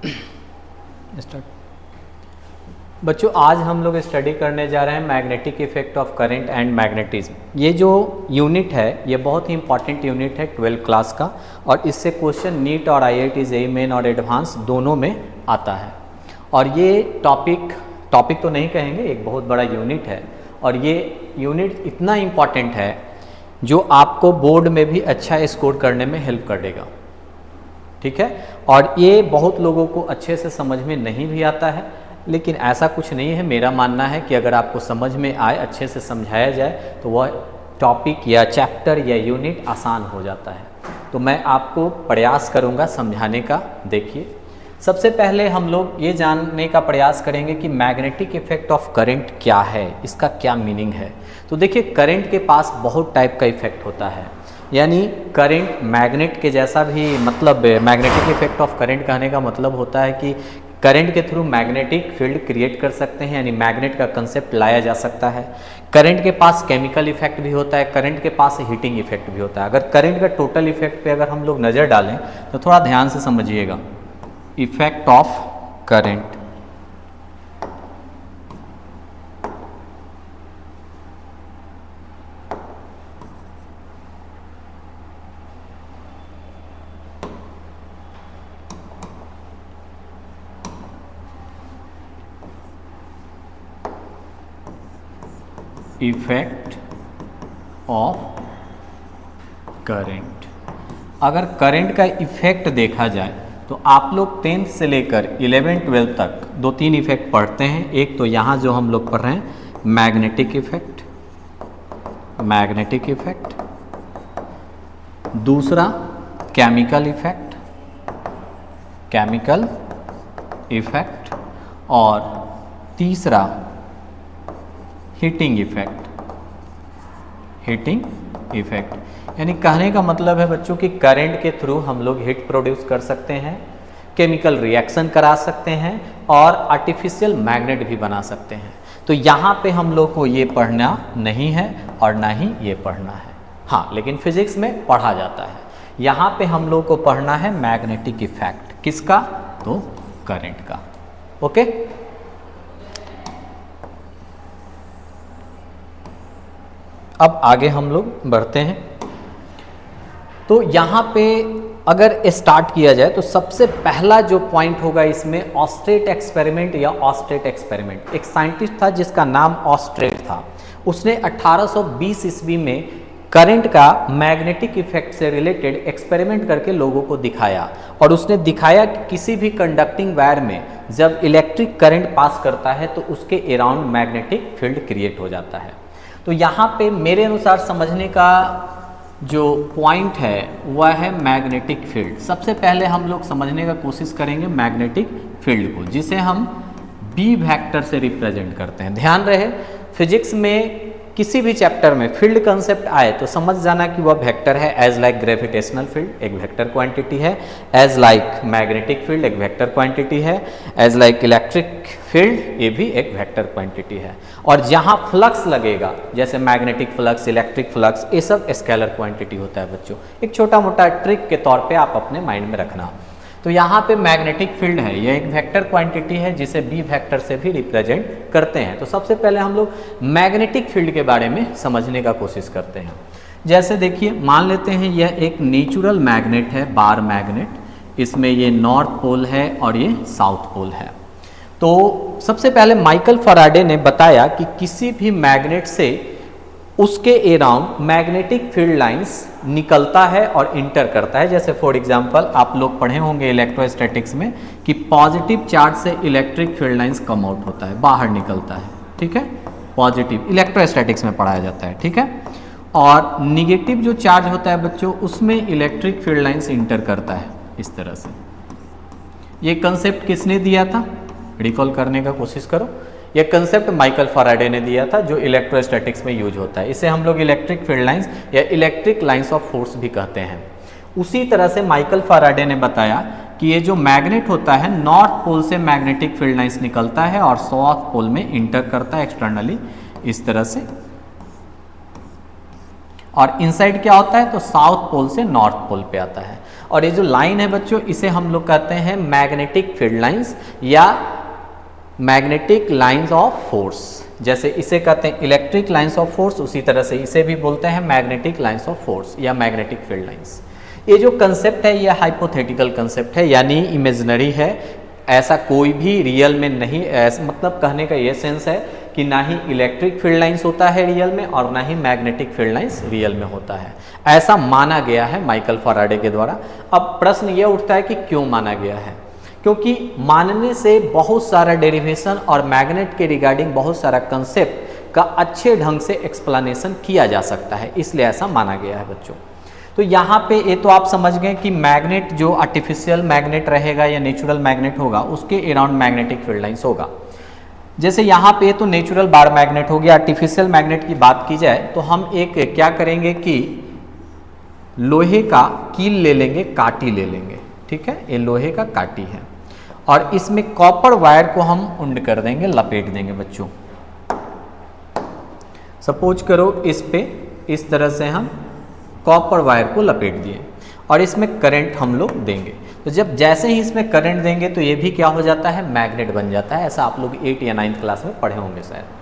Start. बच्चों आज हम लोग स्टडी करने जा रहे हैं magnetic effect of current and magnetism. ये जो यूनिट है ये बहुत ही इंपॉर्टेंट यूनिट है 12th क्लास का, और इससे क्वेश्चन नीट और IIT JEE मेन और एडवांस दोनों में आता है। और ये टॉपिक तो नहीं कहेंगे, एक बहुत बड़ा यूनिट है, और ये यूनिट इतना इम्पॉर्टेंट है जो आपको बोर्ड में भी अच्छा स्कोर करने में हेल्प कर देगा, ठीक है। और ये बहुत लोगों को अच्छे से समझ में नहीं भी आता है, लेकिन ऐसा कुछ नहीं है। मेरा मानना है कि अगर आपको समझ में आए, अच्छे से समझाया जाए, तो वह टॉपिक या चैप्टर या यूनिट आसान हो जाता है। तो मैं आपको प्रयास करूंगा समझाने का। देखिए, सबसे पहले हम लोग ये जानने का प्रयास करेंगे कि मैग्नेटिक इफेक्ट ऑफ करंट क्या है, इसका क्या मीनिंग है। तो देखिए, करंट के पास बहुत टाइप का इफेक्ट होता है, यानी करंट मैग्नेट के जैसा भी, मतलब मैग्नेटिक इफेक्ट ऑफ करंट कहने का मतलब होता है कि करंट के थ्रू मैग्नेटिक फील्ड क्रिएट कर सकते हैं, यानी मैग्नेट का कंसेप्ट लाया जा सकता है। करंट के पास केमिकल इफेक्ट भी होता है, करंट के पास हीटिंग इफेक्ट भी होता है। अगर करंट का टोटल इफेक्ट पे अगर हम लोग नज़र डालें तो थोड़ा ध्यान से समझिएगा। Effect of current, effect of current. अगर करंट का इफेक्ट देखा जाए तो आप लोग 10th से लेकर 11th-12th तक 2-3 इफेक्ट पढ़ते हैं। एक तो यहाँ जो हम लोग पढ़ रहे हैं मैग्नेटिक इफेक्ट, दूसरा केमिकल इफेक्ट, और तीसरा हीटिंग इफेक्ट। यानी कहने का मतलब है बच्चों कि करंट के थ्रू हम लोग हीट प्रोड्यूस कर सकते हैं, केमिकल रिएक्शन करा सकते हैं, और आर्टिफिशियल मैग्नेट भी बना सकते हैं। तो यहाँ पे हम लोग को ये पढ़ना नहीं है और ना ही ये पढ़ना है। हाँ, लेकिन फिजिक्स में पढ़ा जाता है। यहाँ पे हम लोग को पढ़ना है मैग्नेटिक इफेक्ट। किसका? तो करंट का। ओके, अब आगे हम लोग बढ़ते हैं। तो यहाँ पे अगर स्टार्ट किया जाए तो सबसे पहला जो पॉइंट होगा इसमें ऑस्ट्रेट एक्सपेरिमेंट या ऑस्ट्रेट एक्सपेरिमेंट। एक साइंटिस्ट था जिसका नाम ऑस्ट्रेट था। उसने 1820 ईस्वी में करंट का मैग्नेटिक इफेक्ट से रिलेटेड एक्सपेरिमेंट करके लोगों को दिखाया, और उसने दिखाया कि किसी भी कंडक्टिंग वायर में जब इलेक्ट्रिक करंट पास करता है तो उसके अराउंड मैग्नेटिक फील्ड क्रिएट हो जाता है। तो यहाँ पे मेरे अनुसार समझने का जो पॉइंट है वह है मैग्नेटिक फील्ड। सबसे पहले हम लोग समझने का कोशिश करेंगे मैग्नेटिक फील्ड को, जिसे हम B वेक्टर से रिप्रेजेंट करते हैं। ध्यान रहे, फिजिक्स में किसी भी चैप्टर में फील्ड कंसेप्ट आए तो समझ जाना कि वह वेक्टर है। एज लाइक ग्रेविटेशनल फील्ड एक वेक्टर क्वांटिटी है, एज लाइक मैग्नेटिक फील्ड एक वेक्टर क्वांटिटी है, एज लाइक इलेक्ट्रिक फील्ड ये भी एक वेक्टर क्वांटिटी है। और जहाँ फ्लक्स लगेगा, जैसे मैग्नेटिक फ्लक्स, इलेक्ट्रिक फ्लक्स, ये सब स्केलर क्वांटिटी होता है बच्चों। एक छोटा मोटा ट्रिक के तौर पे आप अपने माइंड में रखना। तो यहाँ पे मैग्नेटिक फील्ड है, यह एक वेक्टर क्वांटिटी है जिसे B वेक्टर से भी रिप्रेजेंट करते हैं। तो सबसे पहले हम लोग मैग्नेटिक फील्ड के बारे में समझने का कोशिश करते हैं। जैसे देखिए, मान लेते हैं यह एक नेचुरल मैग्नेट है, बार मैग्नेट। इसमें ये नॉर्थ पोल है और ये साउथ पोल है। तो सबसे पहले माइकल फैराडे ने बताया कि किसी भी मैग्नेट से उसके अराउंड मैग्नेटिक फील्ड लाइंस निकलता है और इंटर करता है। जैसे फॉर एग्जांपल आप लोग पढ़े होंगे इलेक्ट्रोस्टैटिक्स में कि पॉजिटिव चार्ज से electric field lines come out होता है, बाहर निकलता है, ठीक है। पॉजिटिव इलेक्ट्रोस्टैटिक्स में पढ़ाया जाता है, ठीक है। और निगेटिव जो चार्ज होता है बच्चों, उसमें इलेक्ट्रिक फील्ड लाइंस इंटर करता है इस तरह से। ये कंसेप्ट किसने दिया था? रिकॉल करने का कोशिश करो। यह कंसेप्ट माइकल फैराडे ने दिया था, जो इलेक्ट्रोस्टैटिक्स में यूज होता है। इसे हम लोग इलेक्ट्रिक फील्ड लाइंस या इलेक्ट्रिक लाइंस ऑफ फोर्स भी कहते हैं। उसी तरह से माइकल फैराडे ने बताया कि ये जो मैग्नेट होता है, नॉर्थ पोल से मैग्नेटिक फील्ड लाइंस निकलता है और साउथ पोल में इंटर करता है एक्सटर्नली इस तरह से। और इनसाइड क्या होता है, तो साउथ पोल से नॉर्थ पोल पे आता है। और ये जो लाइन है बच्चों, इसे हम लोग कहते हैं मैग्नेटिक फील्ड लाइंस या मैग्नेटिक लाइंस ऑफ फोर्स। जैसे इसे कहते हैं इलेक्ट्रिक लाइंस ऑफ फोर्स, उसी तरह से इसे भी बोलते हैं मैग्नेटिक लाइंस ऑफ फोर्स या मैग्नेटिक फील्ड लाइंस। ये जो कंसेप्ट है ये हाइपोथेटिकल कंसेप्ट है, यानी इमेजिनरी है, ऐसा कोई भी रियल में नहीं, ऐसा मतलब कहने का ये सेंस है कि ना ही इलेक्ट्रिक फील्ड लाइंस होता है रियल में और ना ही मैग्नेटिक फील्ड लाइंस रियल में होता है, ऐसा माना गया है माइकल फैराडे के द्वारा। अब प्रश्न ये उठता है कि क्यों माना गया है, क्योंकि मानने से बहुत सारा डेरिवेशन और मैग्नेट के रिगार्डिंग बहुत सारा कंसेप्ट का अच्छे ढंग से एक्सप्लेनेशन किया जा सकता है, इसलिए ऐसा माना गया है बच्चों। तो यहाँ पे ये तो आप समझ गए कि मैग्नेट जो आर्टिफिशियल मैग्नेट रहेगा या नेचुरल मैग्नेट होगा उसके अराउंड मैग्नेटिक फील्ड लाइंस होगा। जैसे यहाँ पे तो नेचुरल बार मैग्नेट हो गया। आर्टिफिशियल मैग्नेट की बात की जाए तो हम एक क्या करेंगे कि लोहे का कील ले लेंगे, काटी ले लेंगे, ठीक है, ये लोहे का काटी है और इसमें कॉपर वायर को हम उंड कर देंगे, लपेट देंगे बच्चों। सपोज करो इस पे इस तरह से हम कॉपर वायर को लपेट दिए और इसमें करंट हम लोग देंगे, तो जब जैसे ही इसमें करंट देंगे तो ये भी क्या हो जाता है, मैग्नेट बन जाता है। ऐसा आप लोग 8 या 9th क्लास में पढ़े होंगे शायद।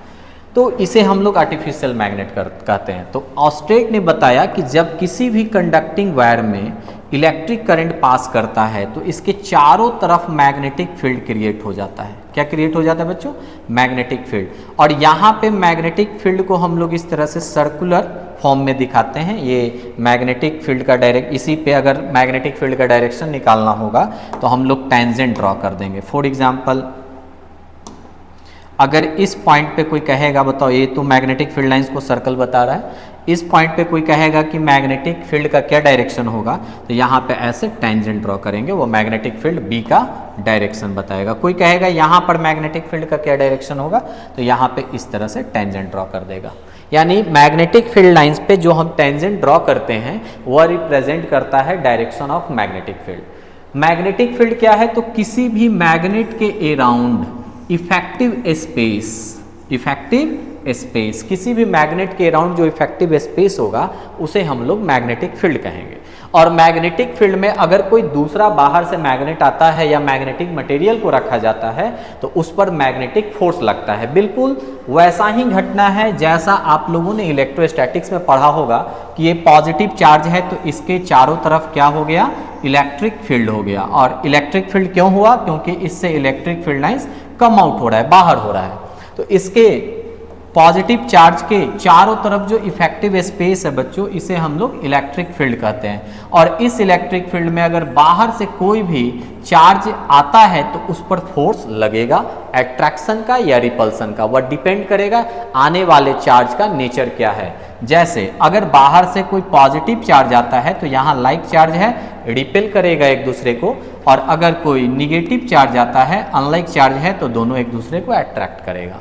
तो इसे हम लोग आर्टिफिशियल मैग्नेट कहते हैं। तो ऑस्ट्रेट ने बताया कि जब किसी भी कंडक्टिंग वायर में इलेक्ट्रिक करंट पास करता है तो इसके चारों तरफ मैग्नेटिक फील्ड क्रिएट हो जाता है। क्या क्रिएट हो जाता है बच्चों, मैग्नेटिक फील्ड। और यहाँ पे मैग्नेटिक फील्ड को हम लोग इस तरह से सर्कुलर फॉर्म में दिखाते हैं। ये मैग्नेटिक फील्ड का डायरेक्ट, इसी पे अगर मैग्नेटिक फील्ड का डायरेक्शन निकालना होगा तो हम लोग टेंजेंट ड्रॉ कर देंगे। फॉर एग्जाम्पल अगर इस पॉइंट पे कोई कहेगा, बताओ ये तो मैग्नेटिक फील्ड लाइंस को सर्कल बता रहा है, इस पॉइंट पे कोई कहेगा कि मैग्नेटिक फील्ड का क्या डायरेक्शन होगा, तो यहाँ पे ऐसे टेंजेंट ड्रॉ करेंगे, वो मैग्नेटिक फील्ड बी का डायरेक्शन बताएगा। कोई कहेगा यहाँ पर मैग्नेटिक फील्ड का क्या डायरेक्शन होगा, तो यहाँ पे इस तरह से टेंजेंट ड्रॉ कर देगा। यानी मैग्नेटिक फील्ड लाइंस पे जो हम टेंजेंट ड्रॉ करते हैं वह रिप्रेजेंट करता है direction of magnetic field. Magnetic field क्या है, तो किसी भी मैग्नेट के अराउंड इफेक्टिव स्पेस, किसी भी मैग्नेट के अराउंड जो इफेक्टिव स्पेस होगा उसे हम लोग मैग्नेटिक फील्ड कहेंगे। और मैग्नेटिक फील्ड में अगर कोई दूसरा बाहर से मैग्नेट आता है या मैग्नेटिक मटेरियल को रखा जाता है तो उस पर मैग्नेटिक फोर्स लगता है। बिल्कुल वैसा ही घटना है जैसा आप लोगों ने इलेक्ट्रोस्टैटिक्स में पढ़ा होगा कि ये पॉजिटिव चार्ज है तो इसके चारों तरफ क्या हो गया, इलेक्ट्रिक फील्ड हो गया। और इलेक्ट्रिक फील्ड क्यों हुआ, क्योंकि इससे electric field lines come out हो रहा है, बाहर हो रहा है। तो इसके पॉजिटिव चार्ज के चारों तरफ जो इफेक्टिव स्पेस है बच्चों, इसे हम लोग इलेक्ट्रिक फील्ड कहते हैं। और इस इलेक्ट्रिक फील्ड में अगर बाहर से कोई भी चार्ज आता है तो उस पर फोर्स लगेगा, अट्रैक्शन का या रिपल्सन का, वह डिपेंड करेगा आने वाले चार्ज का नेचर क्या है। जैसे अगर बाहर से कोई पॉजिटिव चार्ज आता है तो यहाँ लाइक चार्ज है, रिपेल करेगा एक दूसरे को, और अगर कोई निगेटिव चार्ज आता है, अनलाइक चार्ज है, तो दोनों एक दूसरे को अट्रैक्ट करेगा।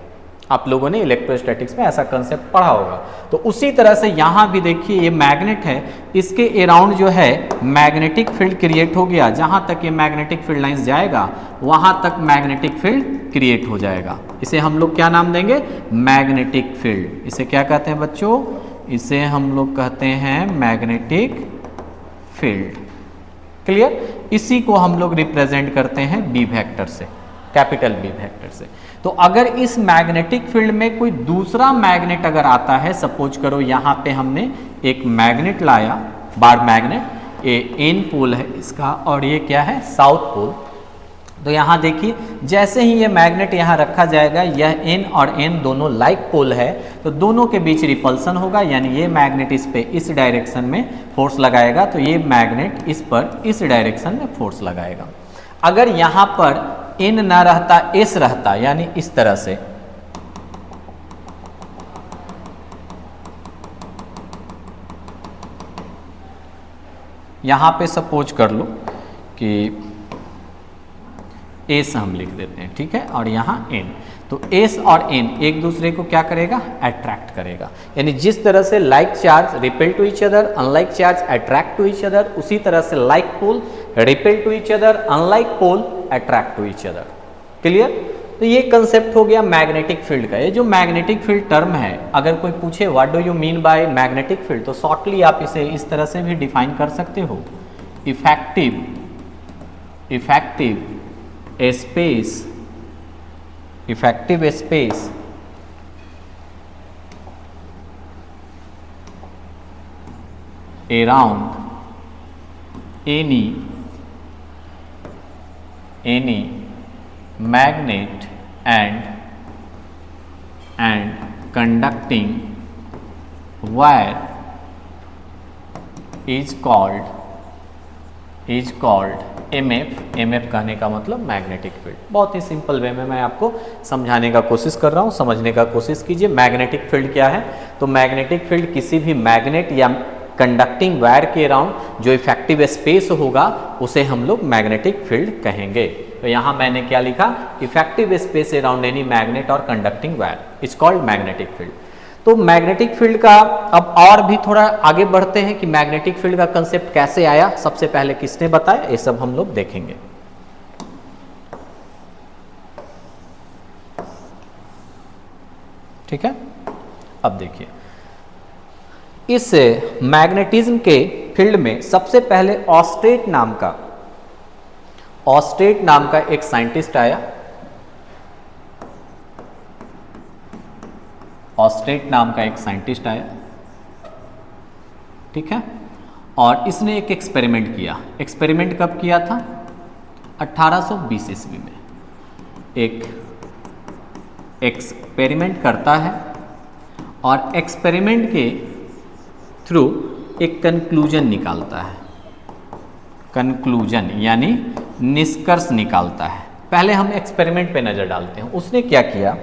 आप लोगों ने इलेक्ट्रोस्टैटिक्स में ऐसा कंसेप्ट पढ़ा होगा। तो उसी तरह से यहाँ भी देखिए ये मैग्नेट है, इसके अराउंड जो है मैग्नेटिक फील्ड क्रिएट हो गया। जहाँ तक ये मैग्नेटिक फील्ड लाइंस जाएगा वहाँ तक मैग्नेटिक फील्ड क्रिएट हो जाएगा। इसे हम लोग क्या नाम देंगे, मैग्नेटिक फील्ड। इसे क्या कहते हैं बच्चों, इसे हम लोग कहते हैं मैग्नेटिक फील्ड। क्लियर। इसी को हम लोग रिप्रेजेंट करते हैं बी वेक्टर से, कैपिटल बी वेक्टर से। तो अगर इस मैग्नेटिक फील्ड में कोई दूसरा मैग्नेट अगर आता है, सपोज करो यहाँ पे हमने एक मैग्नेट लाया, बार मैग्नेट, ये एन पोल है इसका और ये क्या है, साउथ पोल। तो यहाँ देखिए जैसे ही ये मैग्नेट यहाँ रखा जाएगा, यह एन और एन दोनों लाइक पोल है, तो दोनों के बीच रिपल्सन होगा, यानी ये मैग्नेट इस पे इस डायरेक्शन में फोर्स लगाएगा, तो ये मैग्नेट इस पर इस डायरेक्शन में फोर्स लगाएगा। अगर यहाँ पर एन ना रहता, एस रहता, यानी इस तरह से, यहां पे सपोज कर लो कि एस हम लिख देते हैं, ठीक है, और यहां एन। तो एस और एन एक दूसरे को क्या करेगा, अट्रैक्ट करेगा। यानी जिस तरह से like charge repel to each other, unlike charge attract to each other, उसी तरह से like pole repel to each other, unlike pole attract to each other. Clear. तो ये कंसेप्ट हो गया मैग्नेटिक फील्ड का। ये जो मैग्नेटिक फील्ड टर्म है, अगर कोई पूछे what do you mean by magnetic field, तो शॉर्टली आप इसे इस तरह से भी डिफाइन कर सकते हो, effective space around any magnet and conducting wire is called MF कहने का मतलब मैग्नेटिक फील्ड। बहुत ही सिंपल वे में मैं आपको समझाने का कोशिश कर रहा हूँ, समझने का कोशिश कीजिए। मैग्नेटिक फील्ड क्या है? तो मैग्नेटिक फील्ड किसी भी मैग्नेट या कंडक्टिंग वायर के अराउंड जो इफेक्टिव स्पेस होगा उसे हम लोग मैग्नेटिक फील्ड कहेंगे। तो यहाँ मैंने क्या लिखा? Effective space around any magnet और conducting wire is called magnetic field. तो मैग्नेटिक फील्ड का अब और भी थोड़ा आगे बढ़ते हैं कि मैग्नेटिक फील्ड का कंसेप्ट कैसे आया, सबसे पहले किसने बताया, ये सब हम लोग देखेंगे। ठीक है, अब देखिए इस मैग्नेटिज्म के फील्ड में सबसे पहले ऑस्टेट नाम का एक साइंटिस्ट आया। ऑस्टेट नाम का एक साइंटिस्ट आया, ठीक है, और इसने एक एक्सपेरिमेंट किया। एक्सपेरिमेंट कब किया था? 1820 ईस्वी में एक एक्सपेरिमेंट करता है और एक्सपेरिमेंट के थ्रू एक कंक्लूजन निकालता है। कंक्लूजन यानी निष्कर्ष निकालता है। पहले हम एक्सपेरिमेंट पे नज़र डालते हैं। उसने क्या किया,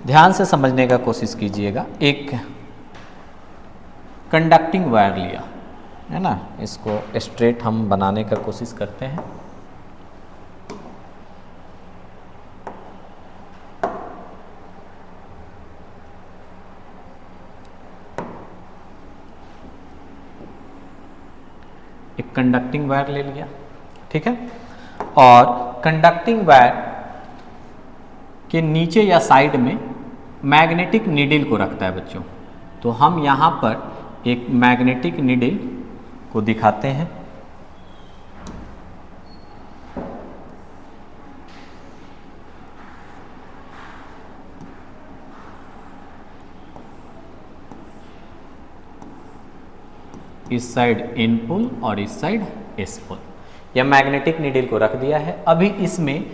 ध्यान से समझने का कोशिश कीजिएगा। एक कंडक्टिंग वायर लिया है ना, इसको स्ट्रेट हम बनाने का कोशिश करते हैं। एक कंडक्टिंग वायर ले लिया, ठीक है, और कंडक्टिंग वायर के नीचे या साइड में मैग्नेटिक नीडल को रखता है बच्चों। तो हम यहाँ पर एक मैग्नेटिक नीडल को दिखाते हैं। इस साइड इन पुल और इस साइड एस पुल, या मैग्नेटिक नीडल को रख दिया है। अभी इसमें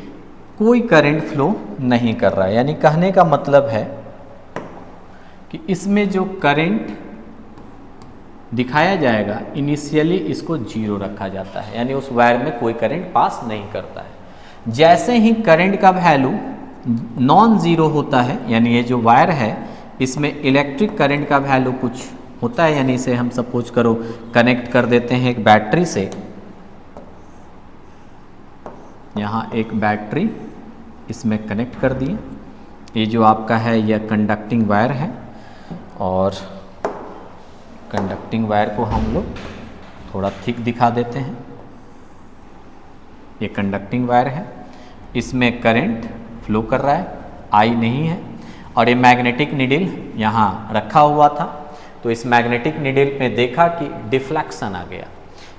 कोई करंट फ्लो नहीं कर रहा है, यानी कहने का मतलब है कि इसमें जो करंट दिखाया जाएगा इनिशियली इसको जीरो रखा जाता है, यानी उस वायर में कोई करंट पास नहीं करता है। जैसे ही करंट का वैल्यू नॉन जीरो होता है, यानी ये जो वायर है इसमें इलेक्ट्रिक करंट का वैल्यू कुछ होता है, यानी इसे हम सपोज करो कनेक्ट कर देते हैं एक बैटरी से। यहाँ एक बैटरी इसमें कनेक्ट कर दिए। ये जो आपका है यह कंडक्टिंग वायर है, और कंडक्टिंग वायर को हम लोग थोड़ा थिक दिखा देते हैं। ये कंडक्टिंग वायर है, इसमें करंट फ्लो कर रहा है, आई नहीं है, और ये मैग्नेटिक नीडल यहाँ रखा हुआ था। तो इस मैग्नेटिक नीडल में देखा कि डिफ्लेक्शन आ गया,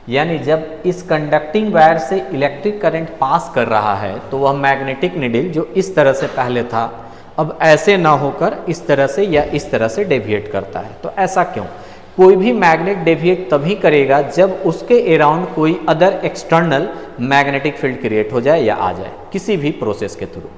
यानी जब इस कंडक्टिंग वायर से इलेक्ट्रिक करंट पास कर रहा है तो वह मैग्नेटिक नीडल जो इस तरह से पहले था अब ऐसे ना होकर इस तरह से या इस तरह से डेविएट करता है। तो ऐसा क्यों? कोई भी मैग्नेट डेविएट तभी करेगा जब उसके अराउंड कोई other external magnetic field create हो जाए या आ जाए किसी भी प्रोसेस के थ्रू।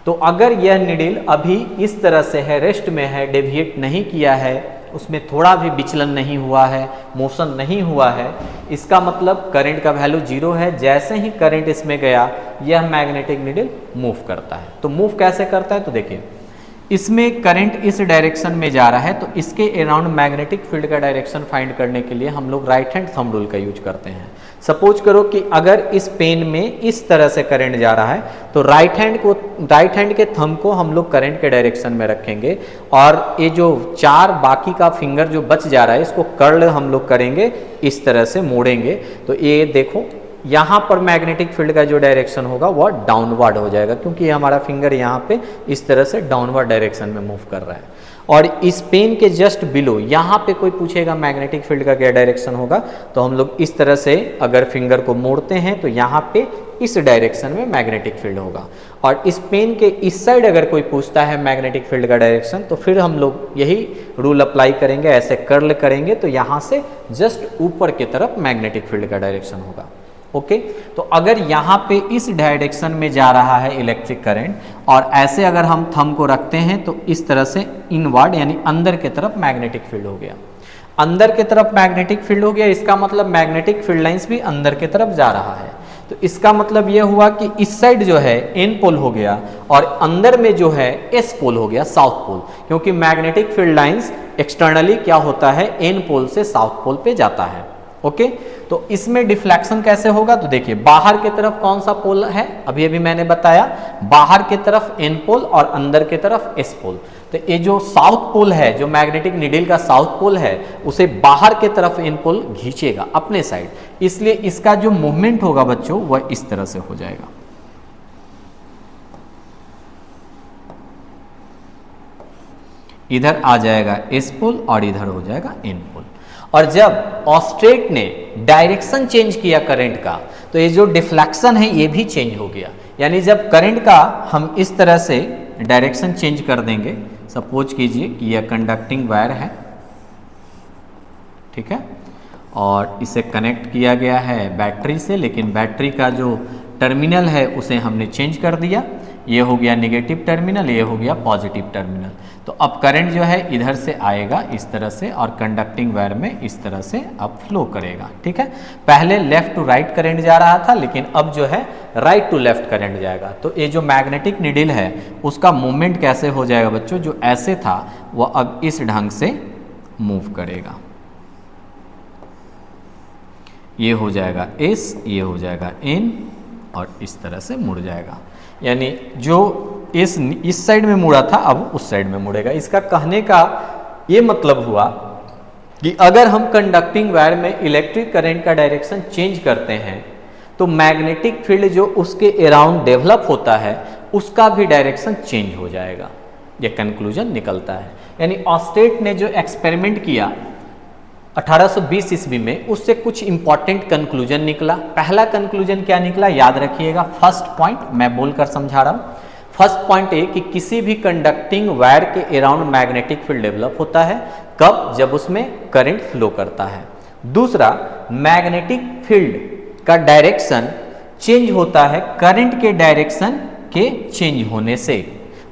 तो अगर यह नीडल अभी इस तरह से है, रेस्ट में है, डेविएट नहीं किया है, उसमें थोड़ा भी विचलन नहीं हुआ है, मोशन नहीं हुआ है, इसका मतलब करंट का वैल्यू जीरो है। जैसे ही करंट इसमें गया यह मैग्नेटिक नीडल मूव करता है। तो मूव कैसे करता है? तो देखिए इसमें करंट इस डायरेक्शन में जा रहा है, तो इसके अराउंड मैग्नेटिक फील्ड का डायरेक्शन फाइंड करने के लिए हम लोग राइट हैंड थंब रूल का यूज करते हैं। सपोज करो कि अगर इस पेन में इस तरह से करंट जा रहा है तो राइट हैंड के थंब को हम लोग करंट के डायरेक्शन में रखेंगे, और ये जो चार बाकी का फिंगर जो बच जा रहा है इसको कर्ल हम लोग करेंगे, इस तरह से मोड़ेंगे। तो ये देखो यहाँ पर मैग्नेटिक फील्ड का जो डायरेक्शन होगा वह डाउनवर्ड हो जाएगा, क्योंकि ये हमारा फिंगर यहाँ पे इस तरह से डाउनवर्ड डायरेक्शन में मूव कर रहा है। और इस पेन के जस्ट बिलो यहाँ पे कोई पूछेगा मैग्नेटिक फील्ड का क्या डायरेक्शन होगा, तो हम लोग इस तरह से अगर फिंगर को मोड़ते हैं तो यहाँ पे इस डायरेक्शन में मैग्नेटिक फील्ड होगा। और इस पेन के इस साइड अगर कोई पूछता है मैग्नेटिक फील्ड का डायरेक्शन, तो फिर हम लोग यही रूल अप्लाई करेंगे, ऐसे कर्ल करेंगे तो यहाँ से जस्ट ऊपर की तरफ मैग्नेटिक फील्ड का डायरेक्शन होगा। ओके, तो अगर यहाँ पे इस डायरेक्शन में जा रहा है इलेक्ट्रिक करंट और ऐसे अगर हम थंब को रखते हैं तो इस तरह से इनवर्ड यानी अंदर की तरफ मैग्नेटिक फील्ड हो गया। अंदर की तरफ मैग्नेटिक फील्ड हो गया, इसका मतलब मैग्नेटिक फील्ड लाइंस भी अंदर की तरफ जा रहा है। तो इसका मतलब यह हुआ कि इस साइड जो है एन पोल हो गया और अंदर में जो है एस पोल हो गया, साउथ पोल, क्योंकि मैग्नेटिक फील्ड लाइंस एक्सटर्नली क्या होता है, एन पोल से साउथ पोल पे जाता है। ओके, तो इसमें डिफ्लेक्शन कैसे होगा, तो देखिए बाहर की तरफ कौन सा पोल है, अभी अभी मैंने बताया बाहर की तरफ एन पोल और अंदर की तरफ एस पोल। तो ये जो साउथ पोल है, जो मैग्नेटिक नीडल का साउथ पोल है, उसे बाहर की तरफ एन पोल खींचेगा अपने साइड, इसलिए इसका जो मूवमेंट होगा बच्चों वह इस तरह से हो जाएगा। इधर आ जाएगा एस पोल और इधर हो जाएगा एन पोल। और जब ऑस्ट्रेट ने डायरेक्शन चेंज किया करंट का, तो ये जो डिफ्लेक्शन है ये भी चेंज हो गया। यानी जब करंट का हम इस तरह से डायरेक्शन चेंज कर देंगे, सपोज कीजिए कि यह कंडक्टिंग वायर है, ठीक है, और इसे कनेक्ट किया गया है बैटरी से, लेकिन बैटरी का जो टर्मिनल है उसे हमने चेंज कर दिया, ये हो गया नेगेटिव टर्मिनल, ये हो गया पॉजिटिव टर्मिनल। तो अब करंट जो है इधर से आएगा इस तरह से और कंडक्टिंग वायर में इस तरह से अब फ्लो करेगा। ठीक है, पहले लेफ्ट टू राइट करंट जा रहा था, लेकिन अब जो है राइट टू लेफ्ट करंट जाएगा। तो ये जो मैग्नेटिक नीडल है उसका मूवमेंट कैसे हो जाएगा बच्चों, जो ऐसे था वह अब इस ढंग से मूव करेगा। ये हो जाएगा एस, ये हो जाएगा एन और इस तरह से मुड़ जाएगा। यानी जो इस साइड में मुड़ा था अब उस साइड में मुड़ेगा। इसका कहने का ये मतलब हुआ कि अगर हम कंडक्टिंग वायर में इलेक्ट्रिक करंट का डायरेक्शन चेंज करते हैं तो मैग्नेटिक फील्ड जो उसके अराउंड डेवलप होता है उसका भी डायरेक्शन चेंज हो जाएगा। ये कंक्लूजन निकलता है। यानी ऑस्टेट ने जो एक्सपेरिमेंट किया 1820 ईस्वी में, उससे कुछ इंपॉर्टेंट कंक्लूजन निकला। पहला कंक्लूजन क्या निकला याद रखिएगा, फर्स्ट पॉइंट मैं बोलकर समझा रहा हूं। फर्स्ट पॉइंट ये कि किसी भी कंडक्टिंग वायर के अराउंड मैग्नेटिक फील्ड डेवलप होता है, कब, जब उसमें करंट फ्लो करता है। दूसरा, मैग्नेटिक फील्ड का डायरेक्शन चेंज होता है करंट के डायरेक्शन के चेंज होने से।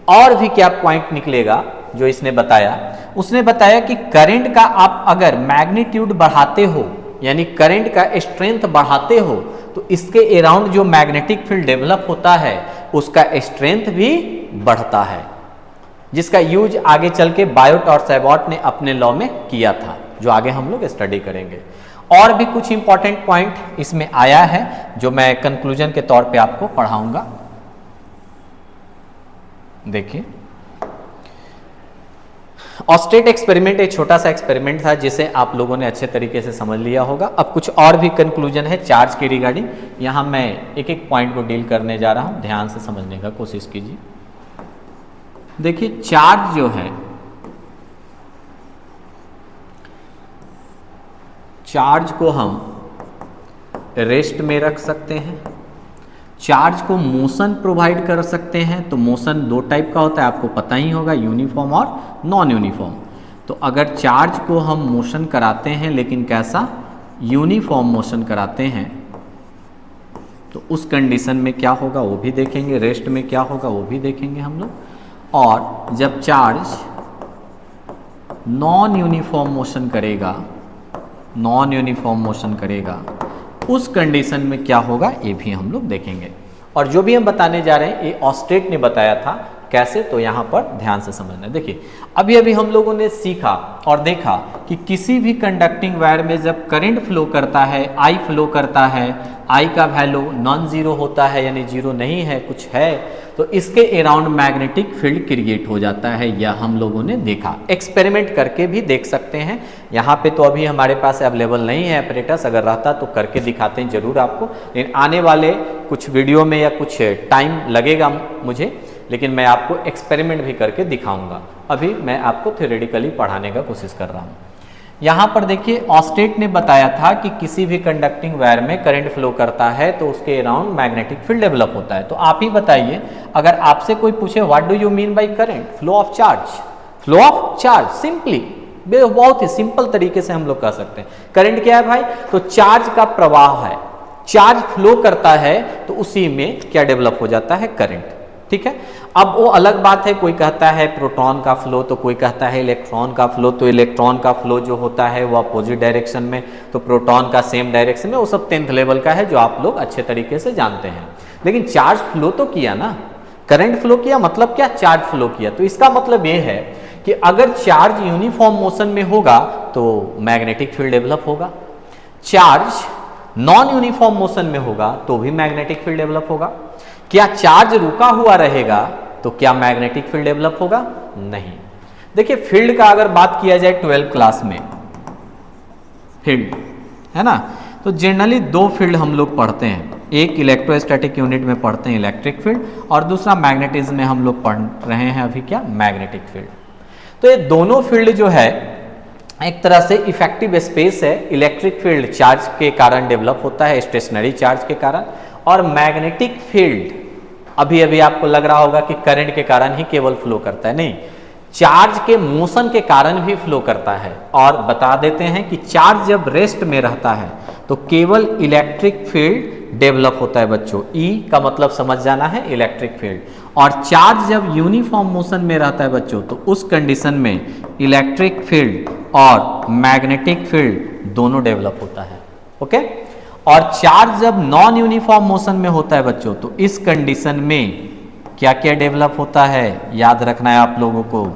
और भी क्या पॉइंट निकलेगा जो इसने बताया, उसने बताया कि करंट का आप अगर मैग्नीट्यूड बढ़ाते हो यानी करंट का स्ट्रेंथ बढ़ाते हो तो इसके अराउंड जो मैग्नेटिक फील्ड डेवलप होता है उसका स्ट्रेंथ भी बढ़ता है, जिसका यूज आगे चल के बायोट और सैबॉट ने अपने लॉ में किया था, जो आगे हम लोग स्टडी करेंगे। और भी कुछ इंपॉर्टेंट पॉइंट इसमें आया है जो मैं कंक्लूजन के तौर पे आपको पढ़ाऊंगा। देखिए, ऑस्टेट एक्सपेरिमेंट एक छोटा सा एक्सपेरिमेंट था जिसे आप लोगों ने अच्छे तरीके से समझ लिया होगा। अब कुछ और भी कंक्लूजन है चार्ज के रिगार्डिंग। यहां मैं एक एक पॉइंट को डील करने जा रहा हूं, ध्यान से समझने का कोशिश कीजिए। देखिए, चार्ज जो है, चार्ज को हम रेस्ट में रख सकते हैं, चार्ज को मोशन प्रोवाइड कर सकते हैं। तो मोशन दो टाइप का होता है, आपको पता ही होगा, यूनिफॉर्म और नॉन यूनिफॉर्म। तो अगर चार्ज को हम मोशन कराते हैं, लेकिन कैसा, यूनिफॉर्म मोशन कराते हैं, तो उस कंडीशन में क्या होगा वो भी देखेंगे, रेस्ट में क्या होगा वो भी देखेंगे हम लोग। और जब चार्ज नॉन यूनिफॉर्म मोशन करेगा, नॉन यूनिफॉर्म मोशन करेगा, उस कंडीशन में क्या होगा ये भी हम लोग देखेंगे। और जो भी हम बताने जा रहे हैं ये ऑस्टेट ने बताया था कैसे, तो यहाँ पर ध्यान से समझना। देखिए अभी अभी हम लोगों ने सीखा और देखा कि किसी भी कंडक्टिंग वायर में जब करंट फ्लो करता है, I फ्लो करता है, I का वैल्यू नॉन जीरो होता है यानी जीरो नहीं है, कुछ है, तो इसके अराउंड मैग्नेटिक फील्ड क्रिएट हो जाता है। यह हम लोगों ने देखा, एक्सपेरिमेंट करके भी देख सकते हैं। यहाँ पे तो अभी हमारे पास अवेलेबल नहीं है अपरेटस, अगर रहता तो करके दिखाते हैं जरूर आपको, लेकिन आने वाले कुछ वीडियो में या कुछ टाइम लगेगा मुझे, लेकिन मैं आपको एक्सपेरिमेंट भी करके दिखाऊंगा। अभी मैं आपको थ्योरेटिकली पढ़ाने का कोशिश कर रहा हूँ। यहाँ पर देखिए ऑस्टेट ने बताया था कि किसी भी कंडक्टिंग वायर में करंट फ्लो करता है तो उसके अराउंड मैग्नेटिक फील्ड डेवलप होता है। तो आप ही बताइए, अगर आपसे कोई पूछे what do you mean by current, flow of charge, flow of charge, simply बहुत ही सिंपल तरीके से हम लोग कह सकते हैं करंट क्या है भाई, तो चार्ज का प्रवाह है, चार्ज फ्लो करता है तो उसी में क्या डेवलप हो जाता है, करंट। ठीक है, अब वो अलग बात है, कोई कहता है प्रोटॉन का फ्लो, तो कोई कहता है इलेक्ट्रॉन का फ्लो, तो इलेक्ट्रॉन का फ्लो जो होता है वो अपोजिट डायरेक्शन में, तो प्रोटॉन का सेम डायरेक्शन में, वो सब 10th लेवल का है जो आप लोग अच्छे तरीके से जानते हैं। लेकिन चार्ज फ्लो तो किया ना, करंट फ्लो किया, मतलब क्या, चार्ज फ्लो किया। तो इसका मतलब ये है कि अगर चार्ज यूनिफॉर्म मोशन में होगा तो मैग्नेटिक फील्ड डेवलप होगा, चार्ज नॉन यूनिफॉर्म मोशन में होगा तो भी मैग्नेटिक फील्ड डेवलप होगा। क्या चार्ज रुका हुआ रहेगा तो क्या मैग्नेटिक फील्ड डेवलप होगा, नहीं। देखिए फील्ड का अगर बात किया जाए 12th क्लास में, फील्ड है ना, तो जनरली दो फील्ड हम लोग पढ़ते हैं, एक इलेक्ट्रोस्टैटिक यूनिट में पढ़ते हैं इलेक्ट्रिक फील्ड, और दूसरा मैग्नेटिज्म में हम लोग पढ़ रहे हैं अभी क्या, मैग्नेटिक फील्ड। तो ये दोनों फील्ड जो है एक तरह से इफेक्टिव स्पेस है। इलेक्ट्रिक फील्ड चार्ज के कारण डेवलप होता है, स्टेशनरी चार्ज के कारण, और मैग्नेटिक फील्ड अभी अभी आपको लग रहा होगा कि करंट के कारण ही केवल फ्लो करता है, नहीं, चार्ज के मोशन के कारण भी फ्लो करता है। और बता देते हैं कि चार्ज जब रेस्ट में रहता है तो केवल इलेक्ट्रिक फील्ड डेवलप होता है बच्चों, ई का मतलब समझ जाना है, इलेक्ट्रिक फील्ड। और चार्ज जब यूनिफॉर्म मोशन में रहता है बच्चों तो उस कंडीशन में इलेक्ट्रिक फील्ड और मैग्नेटिक फील्ड दोनों डेवलप होता है। ओके, और चार्ज जब नॉन यूनिफॉर्म मोशन में होता है बच्चों तो इस कंडीशन में क्या क्या डेवलप होता है, याद रखना है आप लोगों को,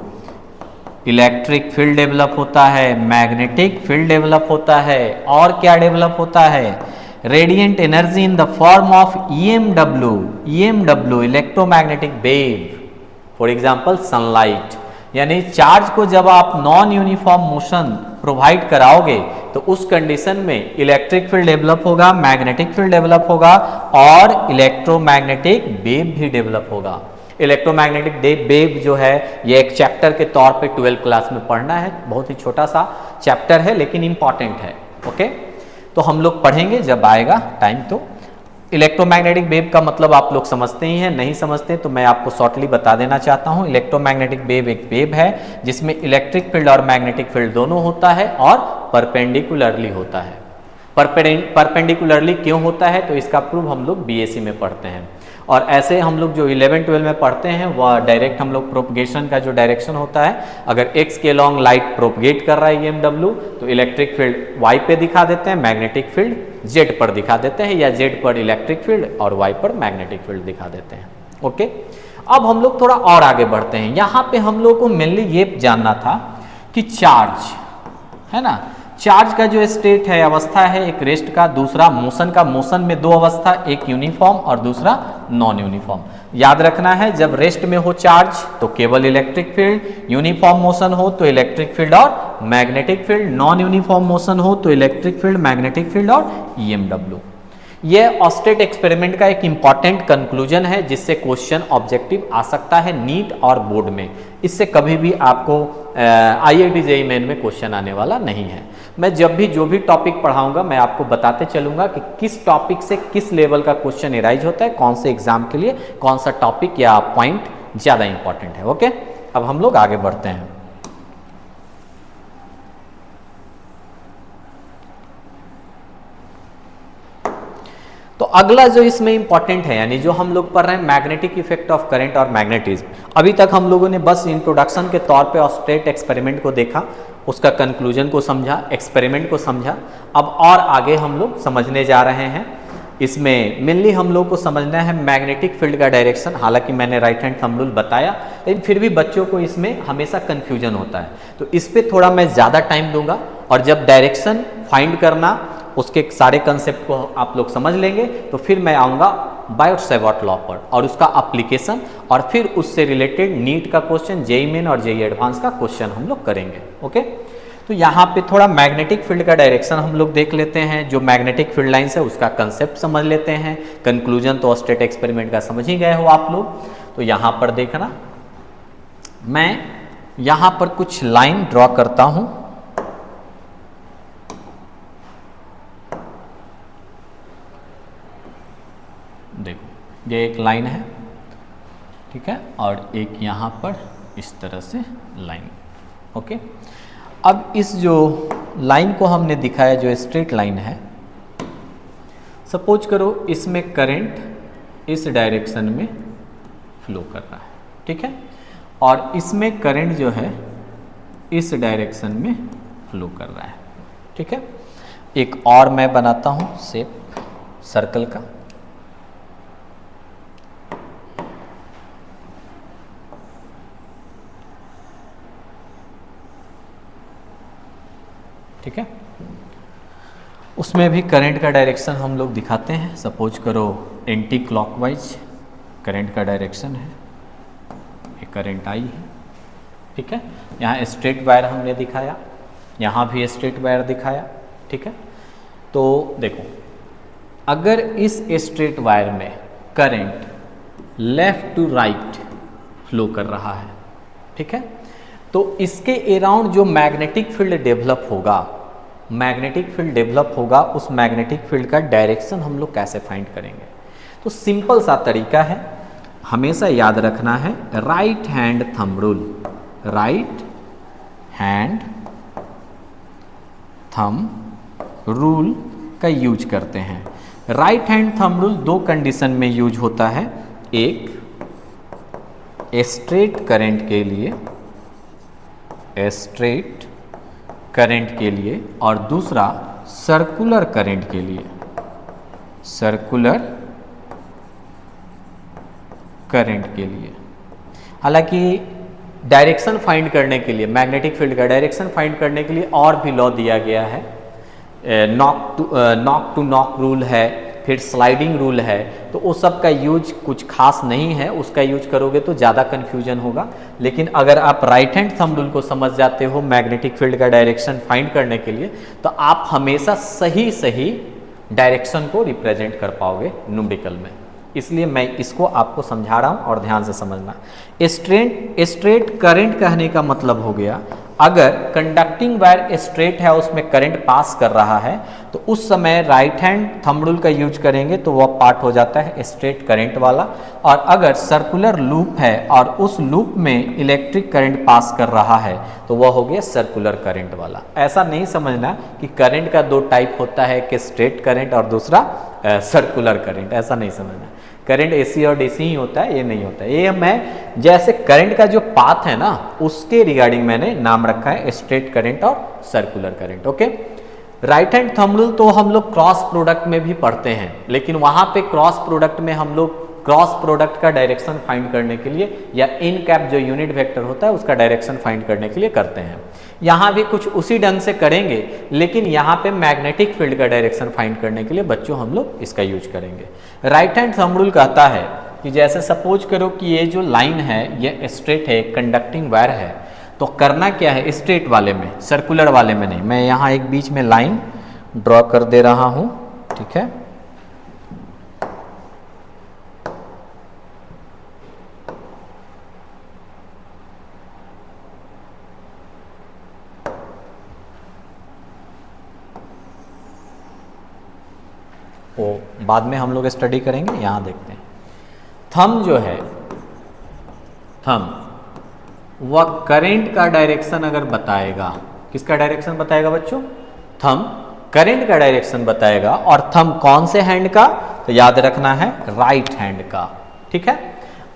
इलेक्ट्रिक फील्ड डेवलप होता है, मैग्नेटिक फील्ड डेवलप होता है, और क्या डेवलप होता है, radiant energy in the form of EMW, EMW electromagnetic wave, for example sunlight. यानी चार्ज को जब आप नॉन यूनिफॉर्म मोशन प्रोवाइड कराओगे तो उस कंडीशन में इलेक्ट्रिक फील्ड डेवलप होगा, मैग्नेटिक फील्ड डेवलप होगा, और इलेक्ट्रोमैग्नेटिक वेव भी डेवलप होगा। इलेक्ट्रोमैग्नेटिक वेव जो है ये एक चैप्टर के तौर पे 12th क्लास में पढ़ना है, बहुत ही छोटा सा चैप्टर है लेकिन इंपॉर्टेंट है। ओके, तो हम लोग पढ़ेंगे जब आएगा टाइम। तो इलेक्ट्रोमैग्नेटिक वेव का मतलब आप लोग समझते ही हैं, नहीं समझते तो मैं आपको शॉर्टली बता देना चाहता हूं। इलेक्ट्रोमैग्नेटिक वेव एक वेव है जिसमें इलेक्ट्रिक फील्ड और मैग्नेटिक फील्ड दोनों होता है और परपेंडिकुलरली होता है। परपेंडिकुलरली क्यों होता है तो इसका प्रूफ हम लोग BSc में पढ़ते हैं, और ऐसे हम लोग जो 11-12 में पढ़ते हैं वह डायरेक्ट हम लोग प्रोपगेशन का जो डायरेक्शन होता है, अगर x के लॉन्ग लाइट प्रोपगेट कर रहा है EMW तो इलेक्ट्रिक फील्ड y पे दिखा देते हैं, मैग्नेटिक फील्ड z पर दिखा देते हैं, या z पर इलेक्ट्रिक फील्ड और y पर मैग्नेटिक फील्ड दिखा देते हैं। ओके, अब हम लोग थोड़ा और आगे बढ़ते हैं। यहाँ पे हम लोग को मेनली ये जानना था कि चार्ज है ना, चार्ज का जो स्टेट है, अवस्था है, एक रेस्ट का, दूसरा मोशन का। मोशन में दो अवस्था, एक यूनिफॉर्म और दूसरा नॉन यूनिफॉर्म। याद रखना है जब रेस्ट में हो चार्ज तो केवल इलेक्ट्रिक फील्ड, यूनिफॉर्म मोशन हो तो इलेक्ट्रिक फील्ड और magnetic field, non uniform motion हो तो इलेक्ट्रिक फील्ड, मैग्नेटिक फील्ड और EMW। यह ऑस्टेट एक्सपेरिमेंट का एक इंपॉर्टेंट कंक्लूजन है जिससे क्वेश्चन ऑब्जेक्टिव आ सकता है नीट और बोर्ड में। इससे कभी भी आपको IIT JEE मेन में क्वेश्चन आने वाला नहीं है। मैं जब भी जो भी टॉपिक पढ़ाऊंगा मैं आपको बताते चलूंगा कि किस टॉपिक से किस लेवल का क्वेश्चन एराइज होता है, कौन से एग्जाम के लिए कौन सा टॉपिक या पॉइंट ज़्यादा इंपॉर्टेंट है। ओके, अब हम लोग आगे बढ़ते हैं। तो अगला जो इसमें इंपॉर्टेंट है, यानी जो हम लोग पढ़ रहे हैं मैग्नेटिक इफेक्ट ऑफ करंट और मैग्नेटिज्म। अभी तक हम लोगों ने बस इंट्रोडक्शन के तौर पे ऑस्टेट एक्सपेरिमेंट को देखा, उसका कंक्लूजन को समझा, एक्सपेरिमेंट को समझा। अब और आगे हम लोग समझने जा रहे हैं इसमें मेनली हम लोग को समझना है मैग्नेटिक फील्ड का डायरेक्शन। हालांकि मैंने राइट हैंड थंब रूल बताया, लेकिन फिर भी बच्चों को इसमें हमेशा कन्फ्यूजन होता है, तो इस पर थोड़ा मैं ज़्यादा टाइम दूंगा। और जब डायरेक्शन फाइंड करना, उसके सारे कंसेप्ट को आप लोग समझ लेंगे, तो फिर मैं आऊँगा बायोट-सैवर्ट लॉ पर और उसका एप्लीकेशन, और फिर उससे रिलेटेड नीट का क्वेश्चन, जेईई मेन और जेईई एडवांस का क्वेश्चन हम लोग करेंगे। ओके, तो यहाँ पे थोड़ा मैग्नेटिक फील्ड का डायरेक्शन हम लोग देख लेते हैं। जो मैग्नेटिक फील्ड लाइंस है उसका कंसेप्ट समझ लेते हैं। कंक्लूजन तो ऑस्टेट एक्सपेरिमेंट का समझ ही गए हो आप लोग। तो यहाँ पर देखना, मैं यहाँ पर कुछ लाइन ड्रॉ करता हूँ। देखो ये एक लाइन है, ठीक है, और एक यहाँ पर इस तरह से लाइन। ओके, अब इस जो लाइन को हमने दिखाया, जो स्ट्रेट लाइन है, सपोज करो इसमें करंट इस डायरेक्शन में फ्लो कर रहा है, ठीक है, और इसमें करंट जो है इस डायरेक्शन में फ्लो कर रहा है, ठीक है। एक और मैं बनाता हूँ शेप सर्कल का। ठीक है, उसमें भी करंट का डायरेक्शन हम लोग दिखाते हैं। सपोज करो एंटी क्लॉकवाइज करंट का डायरेक्शन है, ये करंट आई है, ठीक है। यहाँ स्ट्रेट वायर हमने दिखाया, यहाँ भी स्ट्रेट वायर दिखाया, ठीक है। तो देखो, अगर इस स्ट्रेट वायर में current left to right flow कर रहा है, ठीक है, तो इसके अराउंड जो मैग्नेटिक फील्ड डेवलप होगा, उस मैग्नेटिक फील्ड का डायरेक्शन हम लोग कैसे फाइंड करेंगे? तो सिंपल सा तरीका है, हमेशा याद रखना है, right hand thumb rule. Right hand thumb rule का यूज करते हैं। राइट हैंड थंब रूल दो कंडीशन में यूज होता है, एक स्ट्रेट करंट के लिए, स्ट्रेट करंट के लिए, और दूसरा सर्कुलर करंट के लिए, सर्कुलर करंट के लिए। हालांकि डायरेक्शन फाइंड करने के लिए, मैग्नेटिक फील्ड का डायरेक्शन फाइंड करने के लिए और भी लॉ दिया गया है। नॉक टू नॉक रूल है, फिर स्लाइडिंग रूल है, तो उस सब का यूज कुछ खास नहीं है, उसका यूज करोगे तो ज़्यादा कन्फ्यूजन होगा। लेकिन अगर आप राइट हैंड थंब रूल को समझ जाते हो मैग्नेटिक फील्ड का डायरेक्शन फाइंड करने के लिए, तो आप हमेशा सही डायरेक्शन को रिप्रेजेंट कर पाओगे न्यूमेरिकल में। इसलिए मैं इसको आपको समझा रहा हूँ और ध्यान से समझना। स्ट्रेट करंट कहने का मतलब हो गया, अगर कंडक्टिंग वायर स्ट्रेट है, उसमें करंट पास कर रहा है, तो उस समय राइट हैंड थंब रूल का यूज करेंगे तो वह पार्ट हो जाता है स्ट्रेट करंट वाला। और अगर सर्कुलर लूप है और उस लूप में इलेक्ट्रिक करंट पास कर रहा है, तो वह हो गया सर्कुलर करंट वाला। ऐसा नहीं समझना कि करंट का दो टाइप होता है, कि स्ट्रेट करंट और दूसरा सर्कुलर करंट, ऐसा नहीं समझना। करंट एसी और डीसी ही होता है, ये नहीं होता है। ये मैं जैसे करंट का जो पाथ है ना, उसके रिगार्डिंग मैंने नाम रखा है स्ट्रेट करंट और circular current. Okay, right hand thumb rule तो हम लोग क्रॉस प्रोडक्ट में भी पढ़ते हैं, लेकिन वहां पे क्रॉस प्रोडक्ट में हम लोग क्रॉस प्रोडक्ट का डायरेक्शन फाइंड करने के लिए, या इन कैप जो यूनिट वेक्टर होता है उसका डायरेक्शन फाइंड करने के लिए करते हैं। यहाँ भी कुछ उसी ढंग से करेंगे, लेकिन यहाँ पे मैग्नेटिक फील्ड का डायरेक्शन फाइंड करने के लिए बच्चों हम लोग इसका यूज करेंगे। राइट हैंड थंब रूल कहता है कि जैसे सपोज करो कि ये जो लाइन है ये स्ट्रेट है, कंडक्टिंग वायर है, तो करना क्या है स्ट्रेट वाले में, सर्कुलर वाले में नहीं। मैं यहाँ एक बीच में लाइन ड्रॉ कर दे रहा हूँ, ठीक है। वो बाद में हम लोग स्टडी करेंगे, यहाँ देखते हैं। थंब जो है, थंब वह करंट का डायरेक्शन अगर बताएगा, किसका डायरेक्शन बताएगा बच्चों? थंब करंट का डायरेक्शन बताएगा। और थंब कौन से हैंड का? तो याद रखना है राइट हैंड का, ठीक है।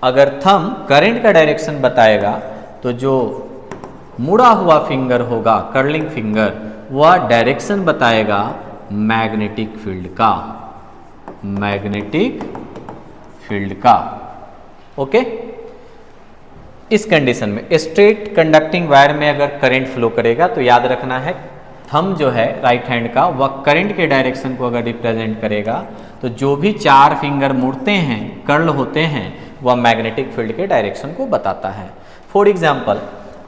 अगर थंब करंट का डायरेक्शन बताएगा तो जो मुड़ा हुआ फिंगर होगा, कर्लिंग फिंगर, वह डायरेक्शन बताएगा मैग्नेटिक फील्ड का। मैग्नेटिक फील्ड का। ओके, इस कंडीशन में स्ट्रेट कंडक्टिंग वायर में अगर करंट फ्लो करेगा तो याद रखना है थंब जो है राइट हैंड का वह करंट के डायरेक्शन को अगर रिप्रेजेंट करेगा तो जो भी 4 फिंगर मुड़ते हैं, कर्ल होते हैं, वह मैग्नेटिक फील्ड के डायरेक्शन को बताता है। फॉर एग्जाम्पल,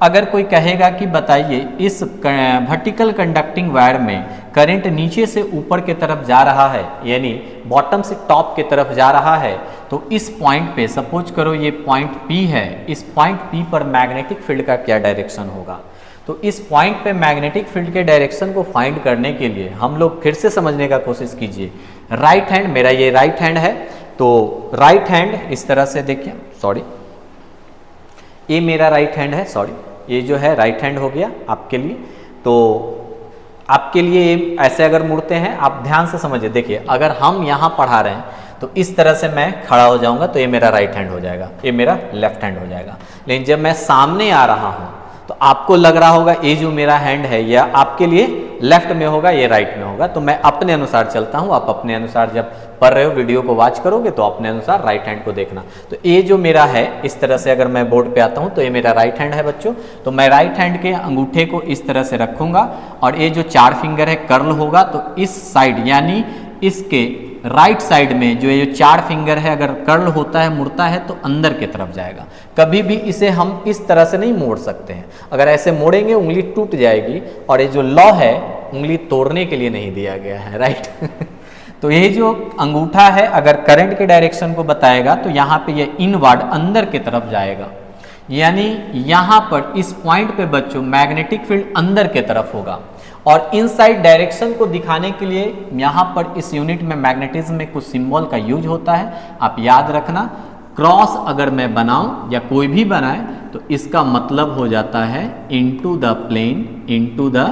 अगर कोई कहेगा कि बताइए इस वर्टिकल कंडक्टिंग वायर में करंट नीचे से ऊपर की तरफ जा रहा है, यानी बॉटम से टॉप की तरफ जा रहा है, तो इस पॉइंट पे सपोज करो ये पॉइंट P है, इस पॉइंट P पर मैग्नेटिक फील्ड का क्या डायरेक्शन होगा। तो इस पॉइंट पे मैग्नेटिक फील्ड के डायरेक्शन को फाइंड करने के लिए हम लोग फिर से समझने का कोशिश कीजिए। राइट हैंड, मेरा ये राइट हैंड है, तो राइट हैंड इस तरह से देखिए, सॉरी ये मेरा राइट हैंड है, सॉरी ये जो है राइट हैंड हो गया आपके लिए। तो आपके लिए ऐसे अगर मुड़ते हैं, आप ध्यान से समझिए, देखिए अगर हम यहाँ पढ़ा रहे हैं तो इस तरह से मैं खड़ा हो जाऊंगा तो ये मेरा राइट हैंड हो जाएगा, ये मेरा लेफ्ट हैंड हो जाएगा। लेकिन जब मैं सामने आ रहा हूँ तो आपको लग रहा होगा ये जो मेरा हैंड है यह आपके लिए लेफ्ट में होगा, ये राइट में होगा। तो मैं अपने अनुसार चलता हूँ, आप अपने अनुसार जब पढ़ रहे हो वीडियो को वॉच करोगे तो अपने अनुसार राइट हैंड को देखना। तो ये जो मेरा है इस तरह से अगर मैं बोर्ड पे आता हूँ तो ये मेरा राइट हैंड है बच्चों। तो मैं राइट हैंड के अंगूठे को इस तरह से रखूंगा और ये जो 4 फिंगर है कर्ल होगा तो इस साइड यानी इसके राइट साइड में जो ये 4 फिंगर है अगर कर्ल होता है, मुड़ता है तो अंदर की तरफ जाएगा। कभी भी इसे हम इस तरह से नहीं मोड़ सकते हैं, अगर ऐसे मोड़ेंगे उंगली टूट जाएगी और ये जो लॉ है उंगली तोड़ने के लिए नहीं दिया गया है, राइट। तो ये जो अंगूठा है अगर करंट के डायरेक्शन को बताएगा तो यहाँ पे ये इनवर्ड अंदर की तरफ जाएगा, यानी यहाँ पर इस पॉइंट पे बच्चों मैग्नेटिक फील्ड अंदर की तरफ होगा। और इनसाइड डायरेक्शन को दिखाने के लिए यहाँ पर इस यूनिट में मैग्नेटिज्म में कुछ सिंबल का यूज होता है, आप याद रखना। क्रॉस अगर मैं बनाऊं या कोई भी बनाए तो इसका मतलब हो जाता है into the plane, into the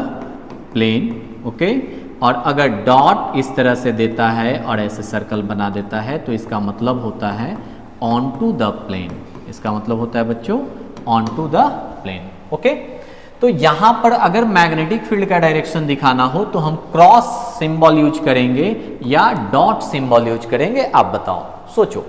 plane, okay. और अगर डॉट इस तरह से देता है और ऐसे सर्कल बना देता है तो इसका मतलब होता है ऑन टू द प्लेन, इसका मतलब होता है बच्चों on to the plane, okay. तो यहाँ पर अगर मैग्नेटिक फील्ड का डायरेक्शन दिखाना हो तो हम क्रॉस सिंबल यूज करेंगे या डॉट सिंबल यूज करेंगे, आप बताओ, सोचो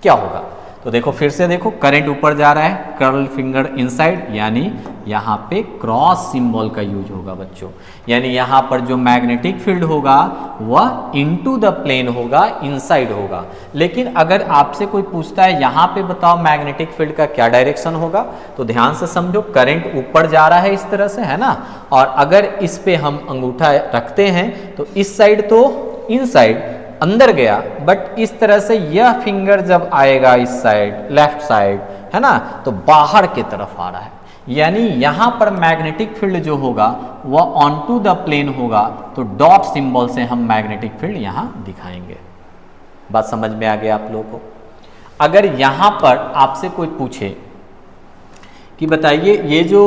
क्या होगा। तो देखो फिर से देखो, करंट ऊपर जा रहा है, कर्ल फिंगर इनसाइड, यानी यहाँ पे क्रॉस सिंबल का यूज होगा बच्चों। यानी यहाँ पर जो मैग्नेटिक फील्ड होगा वह इनटू द प्लेन होगा, इनसाइड होगा। लेकिन अगर आपसे कोई पूछता है यहाँ पे बताओ मैग्नेटिक फील्ड का क्या डायरेक्शन होगा, तो ध्यान से समझो, करंट ऊपर जा रहा है इस तरह से, है ना। और अगर इस पे हम अंगूठा रखते हैं तो इस साइड तो इनसाइड अंदर गया, बट इस तरह से यह फिंगर जब आएगा इस साइड लेफ्ट साइड, है ना, तो बाहर की तरफ आ रहा है। यानी यहां पर मैग्नेटिक फील्ड जो होगा वह ऑन टू द प्लेन होगा, तो डॉट सिंबल से हम मैग्नेटिक फील्ड यहां दिखाएंगे। बात समझ में आ गया आप लोगों को। अगर यहां पर आपसे कोई पूछे कि बताइए ये जो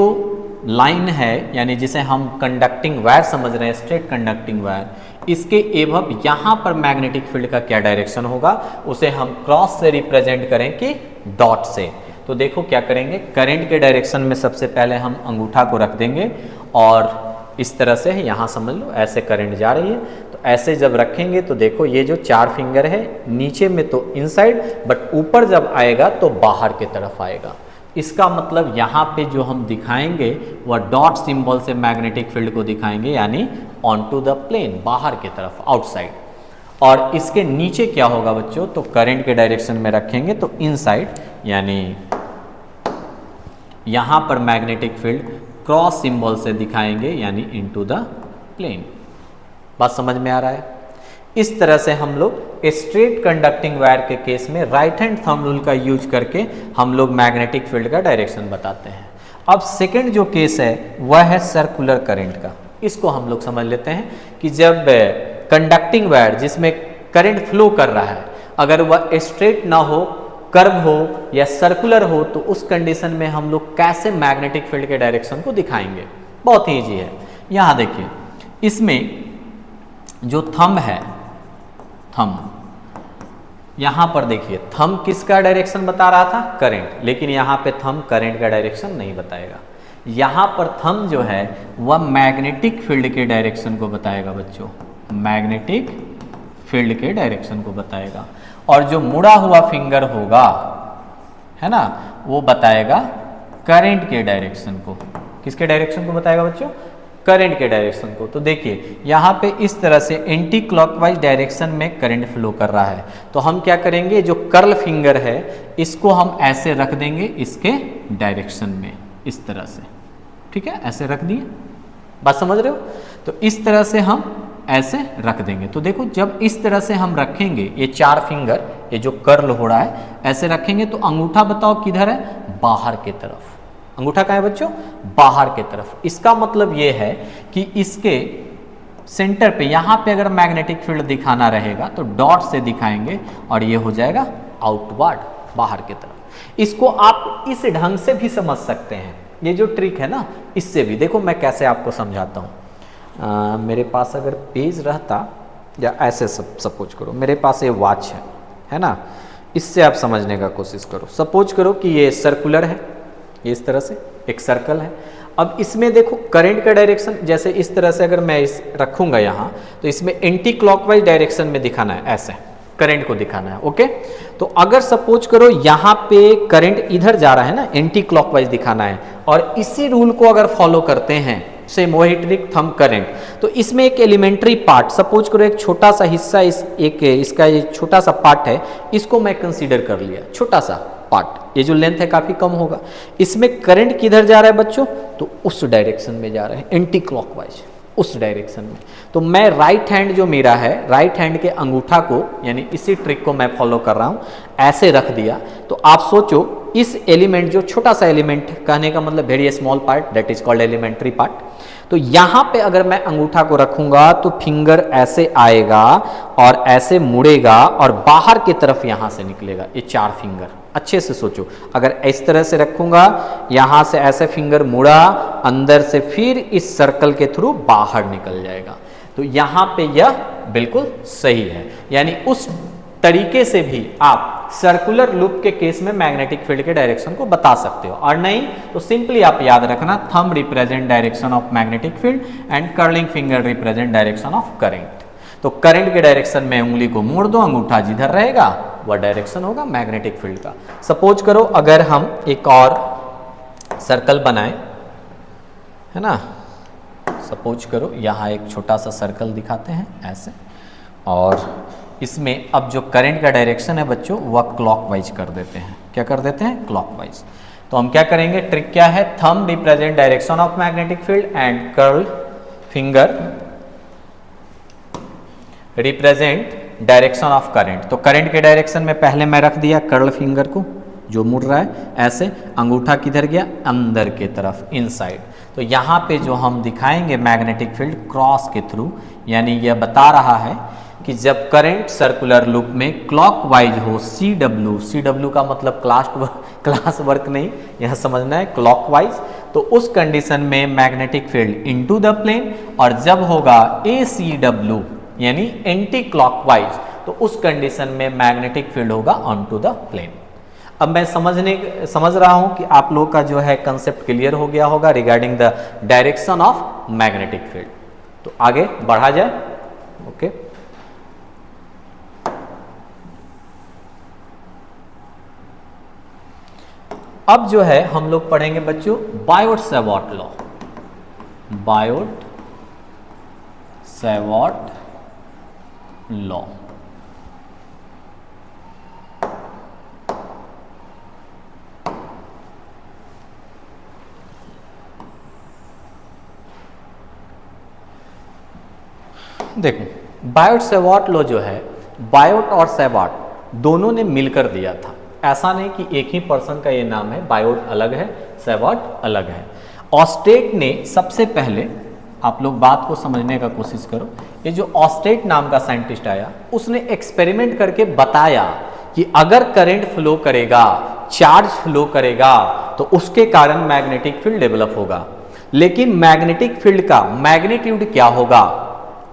लाइन है यानी जिसे हम कंडक्टिंग वायर समझ रहे हैं, स्ट्रेट कंडक्टिंग वायर, इसके एवं यहाँ पर मैग्नेटिक फील्ड का क्या डायरेक्शन होगा, उसे हम क्रॉस से रिप्रेजेंट करें कि डॉट से। तो देखो क्या करेंगे, करंट के डायरेक्शन में सबसे पहले हम अंगूठा को रख देंगे और इस तरह से यहाँ समझ लो ऐसे करंट जा रही है, तो ऐसे जब रखेंगे तो देखो ये जो 4 फिंगर है नीचे में तो इनसाइड, बट ऊपर जब आएगा तो बाहर की तरफ आएगा। इसका मतलब यहाँ पे जो हम दिखाएंगे वह डॉट सिंबल से मैग्नेटिक फील्ड को दिखाएंगे, यानी ऑन टू द प्लेन, बाहर की तरफ, आउटसाइड। और इसके नीचे क्या होगा बच्चों, तो करंट के डायरेक्शन में रखेंगे तो इनसाइड, यानी यहाँ पर मैग्नेटिक फील्ड क्रॉस सिंबल से दिखाएंगे, यानी इनटू द प्लेन। बात समझ में आ रहा है। इस तरह से हम लोग स्ट्रेट कंडक्टिंग वायर के केस में राइट हैंड थंब रूल का यूज करके हम लोग मैग्नेटिक फील्ड का डायरेक्शन बताते हैं। अब सेकंड जो केस है वह है सर्कुलर करंट का। इसको हम लोग समझ लेते हैं कि जब कंडक्टिंग वायर जिसमें करंट फ्लो कर रहा है अगर वह स्ट्रेट ना हो, कर्व हो या सर्कुलर हो, तो उस कंडीशन में हम लोग कैसे मैग्नेटिक फील्ड के डायरेक्शन को दिखाएंगे। बहुत ही ईजी है। यहाँ देखिए, इसमें जो थंब है, थंब यहाँ पर देखिए, थंब किसका डायरेक्शन बता रहा था, करंट, लेकिन यहाँ पे थंब करंट का डायरेक्शन नहीं बताएगा। यहाँ पर थंब जो है वह मैग्नेटिक फील्ड के डायरेक्शन को बताएगा बच्चों, मैग्नेटिक फील्ड के डायरेक्शन को बताएगा, और जो मुड़ा हुआ फिंगर होगा, है ना, वो बताएगा करंट के डायरेक्शन को। किसके डायरेक्शन को बताएगा बच्चों? करंट के डायरेक्शन को। तो देखिए यहाँ पे इस तरह से एंटी क्लॉकवाइज डायरेक्शन में करंट फ्लो कर रहा है, तो हम क्या करेंगे, जो कर्ल फिंगर है इसको हम ऐसे रख देंगे इसके डायरेक्शन में, इस तरह से, ठीक है, ऐसे रख दिए, बात समझ रहे हो? तो इस तरह से हम ऐसे रख देंगे। तो देखो जब इस तरह से हम रखेंगे, ये 4 फिंगर, ये जो कर्ल हो रहा है ऐसे रखेंगे, तो अंगूठा बताओ किधर है? बाहर की तरफ। अंगूठा कहाँ है बच्चों? बाहर की तरफ। इसका मतलब ये है कि इसके सेंटर पे, यहाँ पे अगर मैग्नेटिक फील्ड दिखाना रहेगा तो डॉट से दिखाएंगे और ये हो जाएगा आउटवर्ड, बाहर की तरफ। इसको आप इस ढंग से भी समझ सकते हैं, ये जो ट्रिक है ना, इससे भी। देखो मैं कैसे आपको समझाता हूँ। मेरे पास अगर पेज रहता, या ऐसे सपोज करो मेरे पास ये वॉच है ना, इससे आप समझने का कोशिश करो। सपोज करो कि ये सर्कुलर है, ये इस तरह से एक सर्कल है। अब इसमें देखो करंट का डायरेक्शन, जैसे इस तरह से अगर मैं इस रखूंगा यहाँ, तो इसमें एंटी क्लॉकवाइज डायरेक्शन में दिखाना है, ऐसे करंट को दिखाना है। ओके, तो अगर सपोज करो यहाँ पे करंट इधर जा रहा है ना, एंटी क्लॉकवाइज दिखाना है, और इसी रूल को अगर फॉलो करते हैं, सेम वही ट्रिक, थंब करंट, तो इसमें एक एलिमेंट्री पार्ट, सपोज करो एक छोटा सा हिस्सा, इसका ये छोटा सा पार्ट है, इसको मैं कंसीडर कर लिया, छोटा सा पार्ट, ये जो लेंथ है काफी कम होगा। इसमें करंट किधर जा रहा है बच्चों? तो उस डायरेक्शन में जा रहा है, एंटी क्लॉकवाइज, उस डायरेक्शन में। तो मैं राइट हैंड जो मेरा है, राइट हैंड के अंगूठा को, यानी इसी ट्रिक को मैं फॉलो कर रहा हूं, ऐसे रख दिया। तो आप सोचो इस एलिमेंट, जो छोटा सा एलिमेंट, कहने का मतलब very small part, that is called elementary part, तो यहां पे अगर मैं अंगूठा को रखूंगा तो फिंगर ऐसे आएगा और ऐसे मुड़ेगा और बाहर की तरफ यहां से निकलेगा, ये 4 फिंगर। अच्छे से सोचो, अगर इस तरह से रखूंगा, यहां से ऐसे फिंगर मुड़ा, अंदर से फिर इस सर्कल के थ्रू बाहर निकल जाएगा। तो यहां पे यह बिल्कुल सही है, यानी उस तरीके से भी आप सर्कुलर लूप के केस में मैग्नेटिक फील्ड के डायरेक्शन को बता सकते हो। और नहीं तो सिंपली आप याद रखना, thumb represent direction of magnetic field and curling finger represent direction of current. तो करंट के डायरेक्शन में उंगली को मोड़ दो, अंगूठा जिधर रहेगा वह डायरेक्शन होगा मैग्नेटिक फील्ड का। सपोज करो अगर हम एक और सर्कल बनाएं, है ना, सपोज करो यहाँ एक छोटा सा सर्कल दिखाते हैं ऐसे, और इसमें अब जो करंट का डायरेक्शन है बच्चों वह क्लॉकवाइज कर देते हैं। क्या कर देते हैं? क्लॉकवाइज। तो हम क्या करेंगे, ट्रिक क्या है, thumb represent direction of magnetic field and curl finger represent direction of current. तो करंट के डायरेक्शन में पहले मैं रख दिया कर्ल फिंगर को, जो मुड़ रहा है ऐसे, अंगूठा किधर गया? अंदर के तरफ, इनसाइड। तो यहाँ पे जो हम दिखाएंगे मैग्नेटिक फील्ड क्रॉस के थ्रू, यानी यह बता रहा है कि जब करंट सर्कुलर लूप में क्लॉकवाइज हो, CW का मतलब क्लास वर्क नहीं, यह समझना है, क्लॉकवाइज, तो उस कंडीशन में magnetic field into the plane, और जब होगा ACW यानी एंटी क्लॉकवाइज, तो उस कंडीशन में मैग्नेटिक फील्ड होगा ऑन टू द प्लेन। अब मैं समझ रहा हूं कि आप लोगों का जो है कंसेप्ट क्लियर हो गया होगा regarding the direction of magnetic field. तो आगे बढ़ा जाए। ओके, अब जो है हम लोग पढ़ेंगे बच्चों बायोट-सैवर्ट लॉ। Biot-Savart law. देखो बायोट-सैवर्ट लॉ जो है, बायोट और सैवर्ट दोनों ने मिलकर दिया था। ऐसा नहीं कि एक ही पर्सन का ये नाम है, बायोट अलग है, सैवर्ट अलग है। ऑस्टेट ने सबसे पहले, आप लोग बात को समझने का कोशिश करो, ये जो ऑस्टेट नाम का साइंटिस्ट आया, उसने एक्सपेरिमेंट करके बताया कि अगर करंट फ्लो करेगा, चार्ज फ्लो करेगा, तो उसके कारण मैग्नेटिक फील्ड डेवलप होगा। लेकिन मैग्नेटिक फील्ड का मैग्नीट्यूड क्या होगा,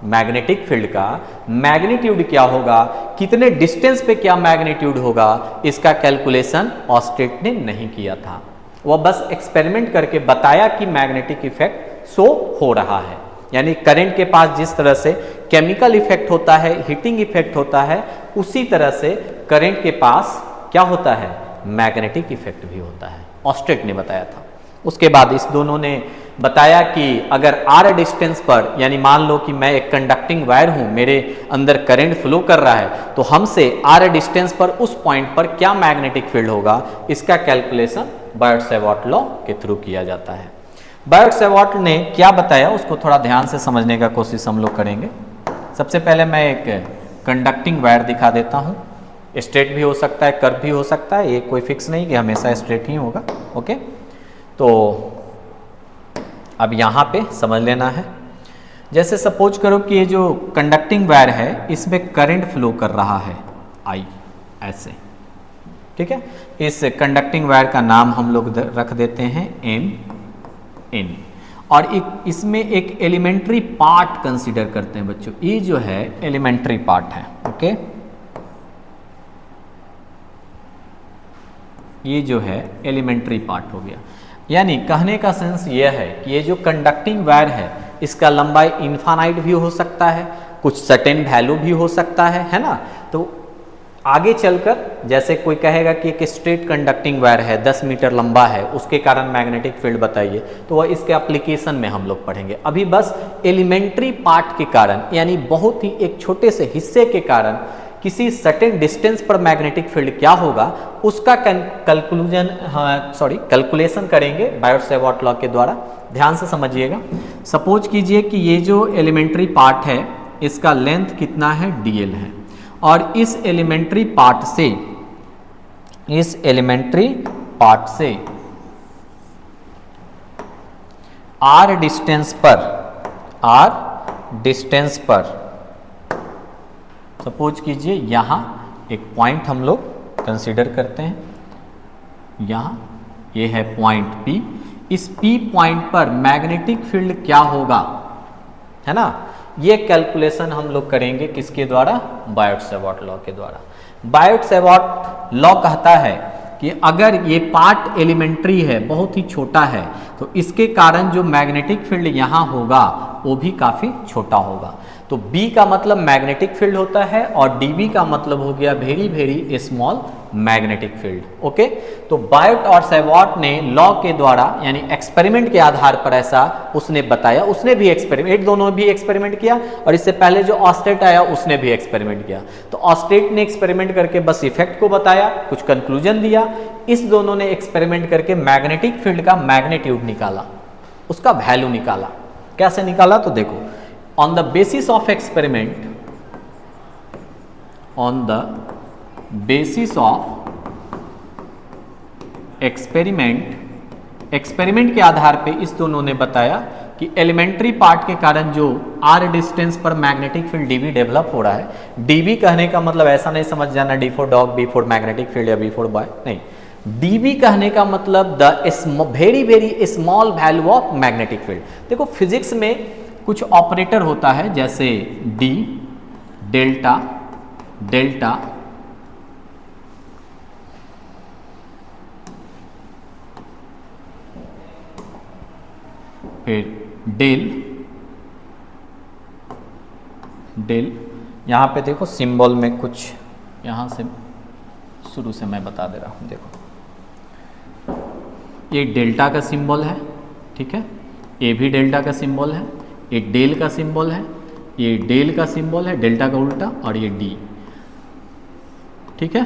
मैग्नेटिक फील्ड का मैग्नीट्यूड क्या होगा, कितने डिस्टेंस पे क्या मैग्नीट्यूड होगा, इसका कैलकुलेशन ऑस्टेट ने नहीं किया था। वह बस एक्सपेरिमेंट करके बताया कि मैग्नेटिक इफेक्ट शो हो रहा है, यानी करंट के पास जिस तरह से केमिकल इफेक्ट होता है, हीटिंग इफेक्ट होता है, उसी तरह से करंट के पास क्या होता है, मैग्नेटिक इफेक्ट भी होता है। ऑस्ट्रेट ने बताया था। उसके बाद इस दोनों ने बताया कि अगर आर डिस्टेंस पर, यानी मान लो कि मैं एक कंडक्टिंग वायर हूं, मेरे अंदर करंट फ्लो कर रहा है, तो हमसे आर डिस्टेंस पर उस पॉइंट पर क्या मैग्नेटिक फील्ड होगा, इसका कैलकुलेशन बायट-सैवर्ट लॉ के थ्रू किया जाता है। बायट-सैवर्ट ने क्या बताया उसको थोड़ा ध्यान से समझने का कोशिश हम लोग करेंगे। सबसे पहले मैं एक कंडक्टिंग वायर दिखा देता हूँ। स्ट्रेट भी हो सकता है, कर्व भी हो सकता है, ये कोई फिक्स नहीं कि हमेशा स्ट्रेट ही होगा। ओके, तो अब यहाँ पे समझ लेना है। जैसे सपोज करो कि ये जो कंडक्टिंग वायर है इसमें करंट फ्लो कर रहा है आई, ऐसे, ठीक है। इस कंडक्टिंग वायर का नाम हम लोग रख देते हैं एन, और इसमें एक एलिमेंट्री पार्ट कंसीडर करते हैं बच्चों। ये जो है एलिमेंट्री पार्ट है। ओके, ये जो है एलिमेंट्री पार्ट हो गया। यानी कहने का सेंस यह है कि ये जो कंडक्टिंग वायर है इसका लंबाई इनफाइनाइट भी हो सकता है, कुछ सर्टेन वैल्यू भी हो सकता है ना। तो आगे चलकर जैसे कोई कहेगा कि एक स्ट्रेट कंडक्टिंग वायर है 10 मीटर लंबा है, उसके कारण मैग्नेटिक फील्ड बताइए, तो वह इसके एप्लीकेशन में हम लोग पढ़ेंगे। अभी बस एलिमेंट्री पार्ट के कारण, यानी बहुत ही एक छोटे से हिस्से के कारण किसी सर्टेन डिस्टेंस पर मैग्नेटिक फील्ड क्या होगा उसका कैलकुलेशन करेंगे बायट-सैवर्ट लॉ के द्वारा। ध्यान से समझिएगा। सपोज कीजिए कि ये जो एलिमेंट्री पार्ट है इसका लेंथ कितना है, dl है, और इस एलिमेंट्री पार्ट से r डिस्टेंस पर सपोज कीजिए यहाँ एक पॉइंट हम लोग कंसीडर करते हैं। यहाँ ये है पॉइंट P। इस P पॉइंट पर मैग्नेटिक फील्ड क्या होगा, है ना। ये कैलकुलेशन हम लोग करेंगे किसके द्वारा, बायट-सैवर्ट लॉ के द्वारा। बायट-सैवर्ट लॉ कहता है कि अगर ये पार्ट एलिमेंट्री है, बहुत ही छोटा है, तो इसके कारण जो मैग्नेटिक फील्ड यहाँ होगा वो भी काफ़ी छोटा होगा। तो B का मतलब मैग्नेटिक फील्ड होता है और dB का मतलब हो गया very very small magnetic field. Okay, तो बायट और सैवर्ट ने लॉ के द्वारा यानी एक्सपेरिमेंट के आधार पर ऐसा उसने बताया। उसने भी एक्सपेरिमेंट, दोनों भी एक्सपेरिमेंट किया, और इससे पहले जो ऑस्ट्रेट आया उसने भी एक्सपेरिमेंट किया। तो ऑस्ट्रेट ने एक्सपेरिमेंट करके बस इफेक्ट को बताया, कुछ कंक्लूजन दिया। इस दोनों ने एक्सपेरिमेंट करके मैग्नेटिक फील्ड का मैग्नीट्यूड निकाला, उसका वैल्यू निकाला। कैसे निकाला तो देखो, on the basis of experiment experiment के आधार पे इस दोनों ने बताया कि एलिमेंट्री पार्ट के कारण जो r डिस्टेंस पर मैग्नेटिक फील्ड dB डेवलप हो रहा है। dB कहने का मतलब ऐसा नहीं समझ जाना D for dog, B for magnetic field या B फॉर बॉय, नहीं। dB कहने का मतलब the very very small value of magnetic field. देखो फिजिक्स में कुछ ऑपरेटर होता है जैसे D, डेल्टा, फिर डेल, यहाँ पे देखो सिंबल में कुछ, यहाँ से शुरू से मैं बता दे रहा हूँ। देखो ये डेल्टा का सिंबल है, ठीक है, ये भी डेल्टा का सिंबल है, ये डेल का सिंबल है, ये डेल का सिंबल है, डेल्टा का उल्टा, और ये डी, ठीक है।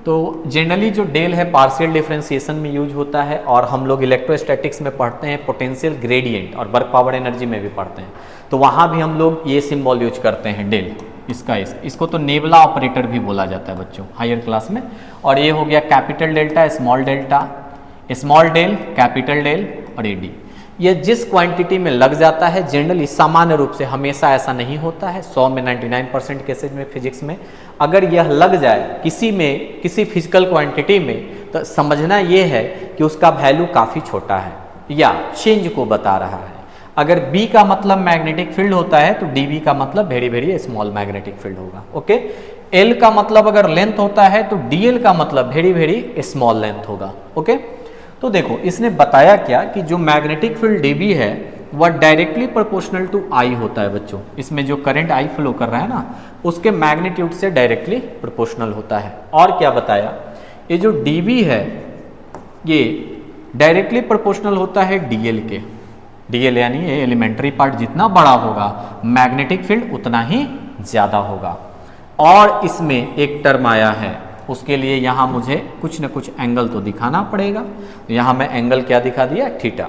तो जनरली जो डेल है पार्शियल डिफरेंशिएशन में यूज होता है, और हम लोग इलेक्ट्रोस्टैटिक्स में पढ़ते हैं पोटेंशियल ग्रेडियंट, और वर्क पावर एनर्जी में भी पढ़ते हैं, तो वहाँ भी हम लोग ये सिंबल यूज करते हैं डेल। इसको तो नेबुला ऑपरेटर भी बोला जाता है बच्चों हायर क्लास में। और ये हो गया capital delta, small delta, small del, capital del, और ये डी। ये जिस क्वांटिटी में लग जाता है, जनरली सामान्य रूप से, हमेशा ऐसा नहीं होता है, 100 में 99% केसेज में फिजिक्स में अगर यह लग जाए किसी फिजिकल क्वांटिटी में, तो समझना ये है कि उसका वैल्यू काफ़ी छोटा है या चेंज को बता रहा है। अगर B का मतलब मैग्नेटिक फील्ड होता है तो DB का मतलब very very small magnetic field होगा। ओके, L का मतलब अगर लेंथ होता है तो DL का मतलब वेरी वेरी स्मॉल लेंथ होगा। ओके, तो देखो इसने बताया क्या कि जो मैग्नेटिक फील्ड dB है वह डायरेक्टली प्रोपोर्शनल टू आई होता है बच्चों। इसमें जो करंट आई फ्लो कर रहा है ना, उसके मैग्नीट्यूड से डायरेक्टली प्रोपोर्शनल होता है। और क्या बताया, ये जो dB है ये डायरेक्टली प्रोपोर्शनल होता है dl के। dl यानी ये एलिमेंट्री पार्ट जितना बड़ा होगा मैग्नेटिक फील्ड उतना ही ज़्यादा होगा। और इसमें एक टर्म आया है, उसके लिए यहाँ मुझे कुछ न कुछ एंगल तो दिखाना पड़ेगा। तो यहाँ मैं एंगल क्या दिखा दिया, थीटा।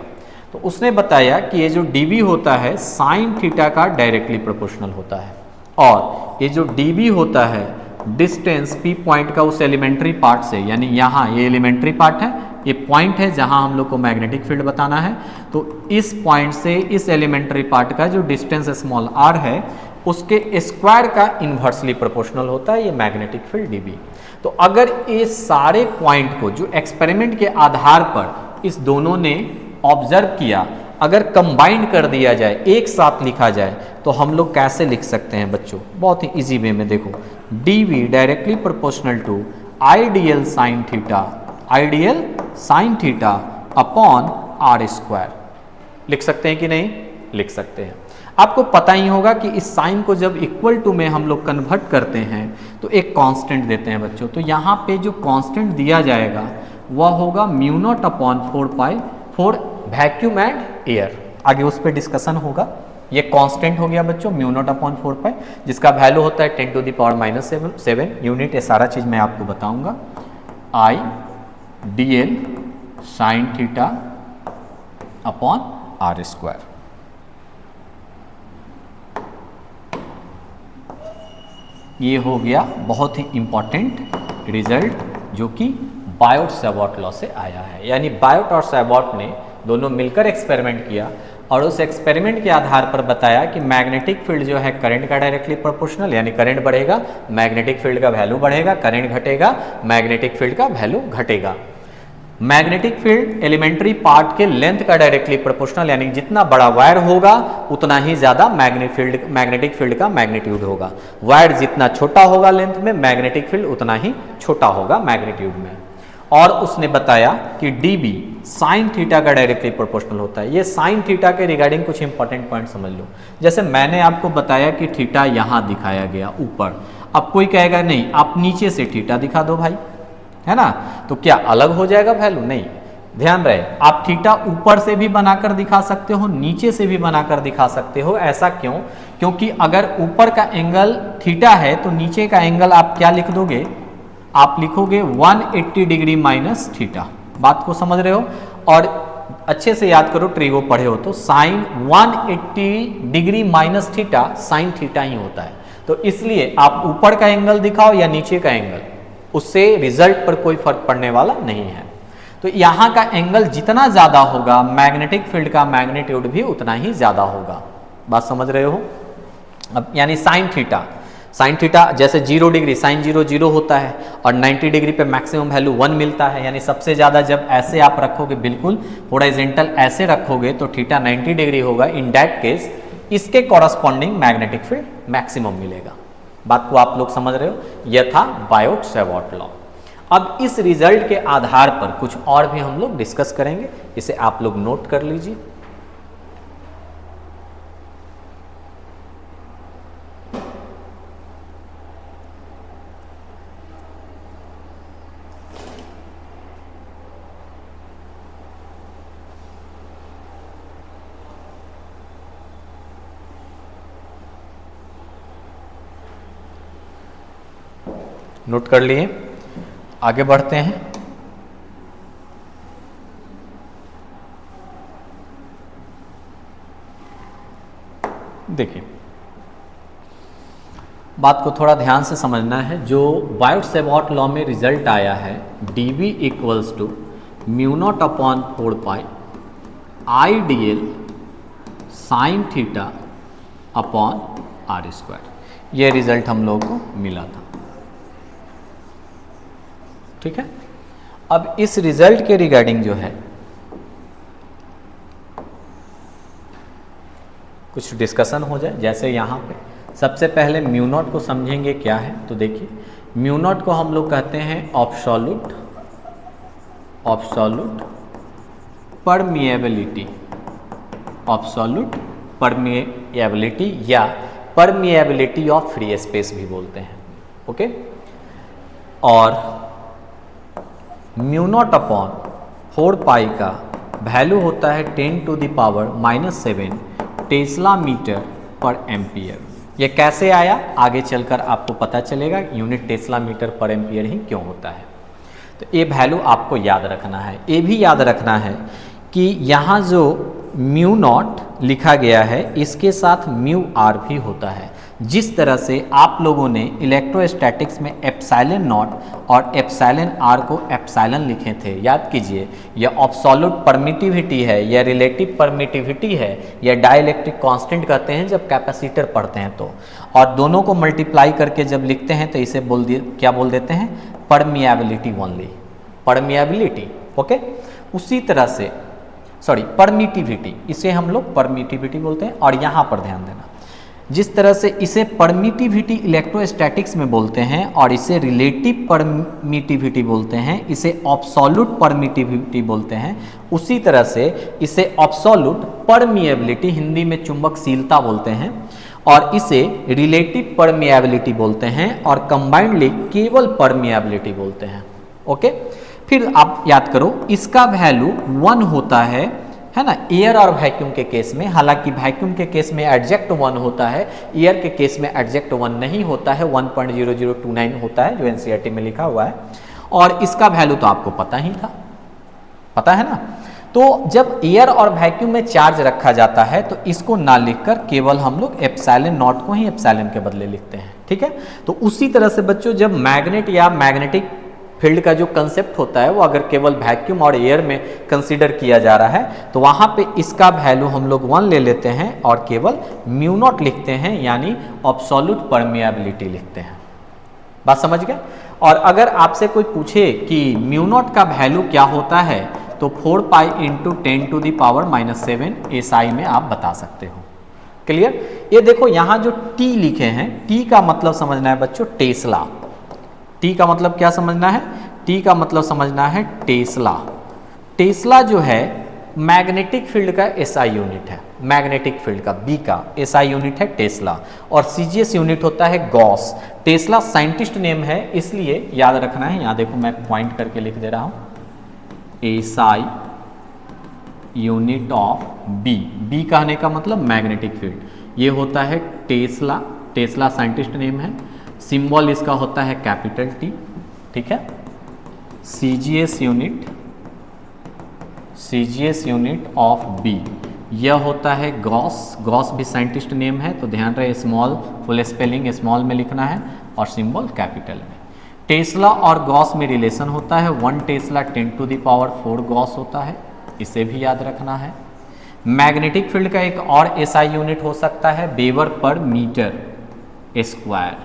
तो उसने बताया कि ये जो dB होता है साइन थीटा का डायरेक्टली प्रोपोर्शनल होता है, और ये जो dB होता है डिस्टेंस P पॉइंट का उस एलिमेंट्री पार्ट से, यानी यहाँ ये एलिमेंट्री पार्ट है, ये पॉइंट है जहाँ हम लोग को मैग्नेटिक फील्ड बताना है। तो इस पॉइंट से इस एलिमेंट्री पार्ट का जो डिस्टेंस स्मॉल r है उसके स्क्वायर का इन्वर्सली प्रोपोर्शनल होता है ये मैग्नेटिक फील्ड dB। तो अगर ये सारे पॉइंट को जो एक्सपेरिमेंट के आधार पर इस दोनों ने ऑब्जर्व किया, अगर कंबाइंड कर दिया जाए, एक साथ लिखा जाए, तो हम लोग कैसे लिख सकते हैं बच्चों, बहुत ही इजी वे में। देखो dV directly proportional to ideal sine theta, ideal sine theta upon r square. लिख सकते हैं कि नहीं, लिख सकते हैं। आपको पता ही होगा कि इस साइन को जब इक्वल टू में हम लोग कन्वर्ट करते हैं तो एक कांस्टेंट देते हैं बच्चों। तो यहाँ पे जो कांस्टेंट दिया जाएगा वह होगा mu naught upon 4 pi for vacuum and air. आगे उस पर डिस्कशन होगा। ये कांस्टेंट हो गया बच्चों म्यू नॉट अपॉन 4 पाई, जिसका वैल्यू होता है 10 टू द पावर -7 यूनिट। ये सारा चीज़ मैं आपको बताऊंगा। आई dl sine theta upon r square. ये हो गया बहुत ही इंपॉर्टेंट रिजल्ट जो कि बायोट सैबॉट लॉ से आया है। यानी बायोट और सैबॉट ने दोनों मिलकर एक्सपेरिमेंट किया और उस एक्सपेरिमेंट के आधार पर बताया कि मैग्नेटिक फील्ड जो है करंट का डायरेक्टली प्रोपोर्शनल, यानी करंट बढ़ेगा मैग्नेटिक फील्ड का वैल्यू बढ़ेगा, करंट घटेगा मैग्नेटिक फील्ड का वैल्यू घटेगा। मैग्नेटिक फील्ड एलिमेंट्री पार्ट के लेंथ का डायरेक्टली प्रोपोर्शनल, यानी जितना बड़ा वायर होगा उतना ही ज्यादा मैग्नेटिक फील्ड का मैग्नीट्यूड होगा। वायर जितना छोटा होगा लेंथ में, मैग्नेटिक फील्ड उतना ही छोटा होगा मैग्नीट्यूड में। और उसने बताया कि dB साइन थीटा का डायरेक्टली प्रोपोर्शनल होता है। ये साइन थीटा के रिगार्डिंग कुछ इंपॉर्टेंट पॉइंट समझ लो। जैसे मैंने आपको बताया कि थीटा यहाँ दिखाया गया ऊपर, अब कोई कहेगा नहीं आप नीचे से थीटा दिखा दो भाई, है ना, तो क्या अलग हो जाएगा वैल्यू? नहीं, ध्यान रहे, आप थीटा ऊपर से भी बनाकर दिखा सकते हो, नीचे से भी बनाकर दिखा सकते हो। ऐसा क्यों? क्योंकि अगर ऊपर का एंगल थीटा है तो नीचे का एंगल आप क्या लिख दोगे, आप लिखोगे 180 डिग्री माइनस थीटा। बात को समझ रहे हो? और अच्छे से याद करो, ट्रिगो पढ़े हो तो sine 180 degree minus theta sine theta ही होता है। तो इसलिए आप ऊपर का एंगल दिखाओ या नीचे का एंगल, उससे रिजल्ट पर कोई फर्क पड़ने वाला नहीं है। तो यहाँ का एंगल जितना ज्यादा होगा मैग्नेटिक फील्ड का मैग्नीट्यूड भी उतना ही ज्यादा होगा। बात समझ रहे हो? अब यानी साइन थीटा जैसे 0 डिग्री साइन 0 होता है और 90 डिग्री पे मैक्सिमम वैल्यू 1 मिलता है। यानी सबसे ज़्यादा जब ऐसे आप रखोगे, बिल्कुल हॉरिजॉन्टल ऐसे रखोगे तो थीटा 90 डिग्री होगा। इन दैट केस इसके कॉरस्पॉन्डिंग मैग्नेटिक फील्ड मैक्सिमम मिलेगा। बात को आप लोग समझ रहे हो? यह था बायोट सैबॉट लॉ। अब इस रिजल्ट के आधार पर कुछ और भी हम लोग डिस्कस करेंगे, इसे आप लोग नोट कर लीजिए। नोट कर लिए, आगे बढ़ते हैं। देखिए, बात को थोड़ा ध्यान से समझना है। जो बायोट सैबॉट लॉ में रिजल्ट आया है dB equals to mu naught upon 4 pi I dl sine theta upon r square, ये रिजल्ट हम लोग को मिला था। ठीक है, अब इस रिजल्ट के रिगार्डिंग जो है कुछ डिस्कशन हो जाए। जैसे यहाँ पे सबसे पहले म्यू नॉट को समझेंगे क्या है। तो देखिए, म्यू नॉट को हम लोग कहते हैं ऑब्सोल्यूट परमिएबिलिटी ऑब्सोल्यूट परमिएबिलिटी या परमिएबिलिटी ऑफ फ्री स्पेस भी बोलते हैं। ओके, और म्यू नॉट अपॉन 4 पाई का वैल्यू होता है 10⁻⁻7 टेस्ला मीटर पर एम्पियर। ये कैसे आया आगे चलकर आपको पता चलेगा, यूनिट टेस्ला मीटर पर एम्पियर ही क्यों होता है। तो ये वैल्यू आपको याद रखना है। ये भी याद रखना है कि यहाँ जो म्यू नॉट लिखा गया है इसके साथ म्यू आर भी होता है। जिस तरह से आप लोगों ने इलेक्ट्रोस्टैटिक्स में एप्सिलॉन नॉट और एप्सिलॉन आर को एप्सिलॉन लिखे थे, याद कीजिए, यह ऑब्सोल्यूट परमिटिविटी है, यह रिलेटिव परमिटिविटी है, यह डाइलेक्ट्रिक कांस्टेंट कहते हैं जब कैपेसिटर पढ़ते हैं तो। और दोनों को मल्टीप्लाई करके जब लिखते हैं तो इसे क्या बोल देते हैं, परमिएबिलिटी ओनली, परमिएबिलिटी। ओके, उसी तरह से परमिटिविटी, इसे हम लोग परमिटिविटी बोलते हैं। और यहाँ पर ध्यान देना, जिस तरह से इसे परमिटिविटी इलेक्ट्रोस्टैटिक्स में बोलते हैं और इसे रिलेटिव परमिटिविटी बोलते हैं, इसे ऑब्सोल्यूट परमिटिविटी बोलते हैं, उसी तरह से इसे ऑब्सोल्यूट परमिएबिलिटी, हिंदी में चुंबकशीलता बोलते हैं, और इसे रिलेटिव परमिएबिलिटी बोलते हैं, और कंबाइंडली केवल परमिएबिलिटी बोलते हैं। ओके, फिर आप याद करो इसका वैल्यू 1 होता है ना, एयर और वैक्यूम के केस में। हालांकि वैक्यूम के केस में एग्जैक्ट 1 होता है, एयर के केस में एग्जैक्ट 1 नहीं होता है, 1.0029 होता है जो एनसीईआरटी में लिखा हुआ है। और इसका वैल्यू तो आपको पता ही था, पता है ना। तो जब एयर और वैक्यूम में चार्ज रखा जाता है तो इसको ना लिखकर केवल हम लोग एप्सिलॉन नॉट को ही एप्सिलॉन के बदले लिखते हैं। ठीक है, तो उसी तरह से बच्चों जब मैग्नेट या मैग्नेटिक फील्ड का जो कंसेप्ट होता है वो अगर केवल वैक्यूम और एयर में कंसीडर किया जा रहा है तो वहाँ पे इसका वैल्यू हम लोग 1 ले लेते हैं और केवल म्यू नॉट लिखते हैं, यानी ऑब्सोल्यूट परमिएबिलिटी लिखते हैं। बात समझ गए। और अगर आपसे कोई पूछे कि म्यू नॉट का वैल्यू क्या होता है तो 4 पाई इंटू 10⁻⁻7 एसआई में आप बता सकते हो। क्लियर। ये देखो यहाँ जो टी लिखे हैं, टी का मतलब समझना है बच्चों टेस्ला। टी का मतलब क्या समझना है, टी का मतलब समझना है टेस्ला। टेस्ला जो है मैग्नेटिक फील्ड का एसआई यूनिट है, मैग्नेटिक फील्ड का बी का एसआई यूनिट है टेस्ला, और सीजीएस यूनिट होता है गॉस। टेस्ला साइंटिस्ट नेम है इसलिए याद रखना है। यहाँ देखो मैं पॉइंट करके लिख दे रहा हूँ, SI unit of B. B कहने का मतलब मैग्नेटिक फील्ड। ये होता है टेस्ला, टेस्ला साइंटिस्ट नेम है। सिंबल इसका होता है कैपिटल टी। ठीक है। सीजीएस यूनिट ऑफ बी यह होता है गॉस। गॉस भी साइंटिस्ट नेम है तो ध्यान रहे स्मॉल, फुल स्पेलिंग स्मॉल में लिखना है और सिंबल कैपिटल में। टेस्ला और गॉस में रिलेशन होता है, 1 टेस्ला 10⁴ गॉस होता है, इसे भी याद रखना है। मैग्नेटिक फील्ड का एक और एसआई यूनिट हो सकता है weber per metre square,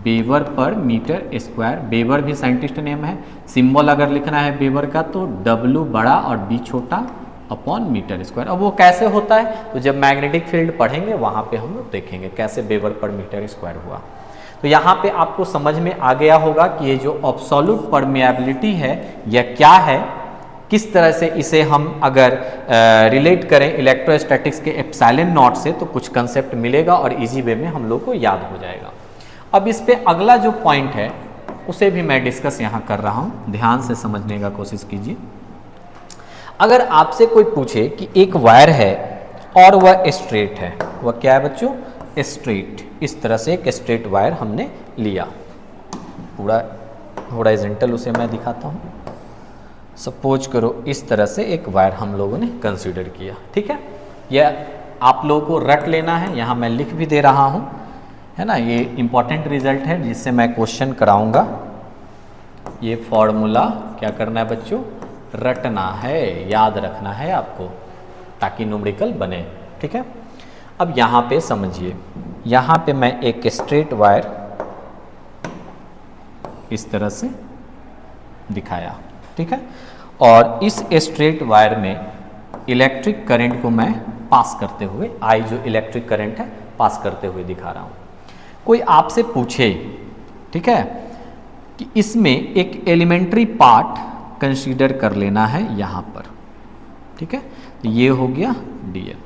weber per metre square. Weber भी साइंटिस्ट नेम है। सिंबल अगर लिखना है वेबर का तो W बड़ा और B छोटा अपॉन मीटर स्क्वायर। अब वो कैसे होता है तो जब मैग्नेटिक फील्ड पढ़ेंगे वहाँ पे हम लोग देखेंगे कैसे वेबर पर मीटर स्क्वायर हुआ। तो यहाँ पे आपको समझ में आ गया होगा कि ये जो ऑब्सोल्यूट परमिएबिलिटी है यह क्या है, किस तरह से इसे हम अगर रिलेट करें इलेक्ट्रोस्टैटिक्स के एप्सिलॉन नॉट से तो कुछ कंसेप्ट मिलेगा और इजी वे में हम लोग को याद हो जाएगा। अब इस पे अगला जो पॉइंट है उसे भी मैं डिस्कस यहाँ कर रहा हूँ, ध्यान से समझने का कोशिश कीजिए। अगर आपसे कोई पूछे कि एक वायर है और वह स्ट्रेट है, वह क्या है बच्चों, स्ट्रेट। इस तरह से एक स्ट्रेट वायर हमने लिया, पूरा हॉरिजॉन्टल उसे मैं दिखाता हूँ। सपोज करो इस तरह से एक वायर हम लोगों ने कंसीडर किया। ठीक है, यह आप लोगों को रट लेना है, यहाँ मैं लिख भी दे रहा हूँ, है ना। ये इंपॉर्टेंट रिजल्ट है जिससे मैं क्वेश्चन कराऊंगा। ये फॉर्मूला क्या करना है बच्चों, रटना है, याद रखना है आपको ताकि न्यूमेरिकल बने। ठीक है। अब यहाँ पे समझिए, यहाँ पे मैं एक स्ट्रेट वायर इस तरह से दिखाया। ठीक है, और इस स्ट्रेट वायर में इलेक्ट्रिक करंट को मैं पास करते हुए, आई जो इलेक्ट्रिक करंट है पास करते हुए दिखा रहा हूँ। कोई आपसे पूछे, ठीक है, कि इसमें एक एलिमेंट्री पार्ट कंसीडर कर लेना है यहाँ पर। ठीक है, तो ये हो गया डीएल।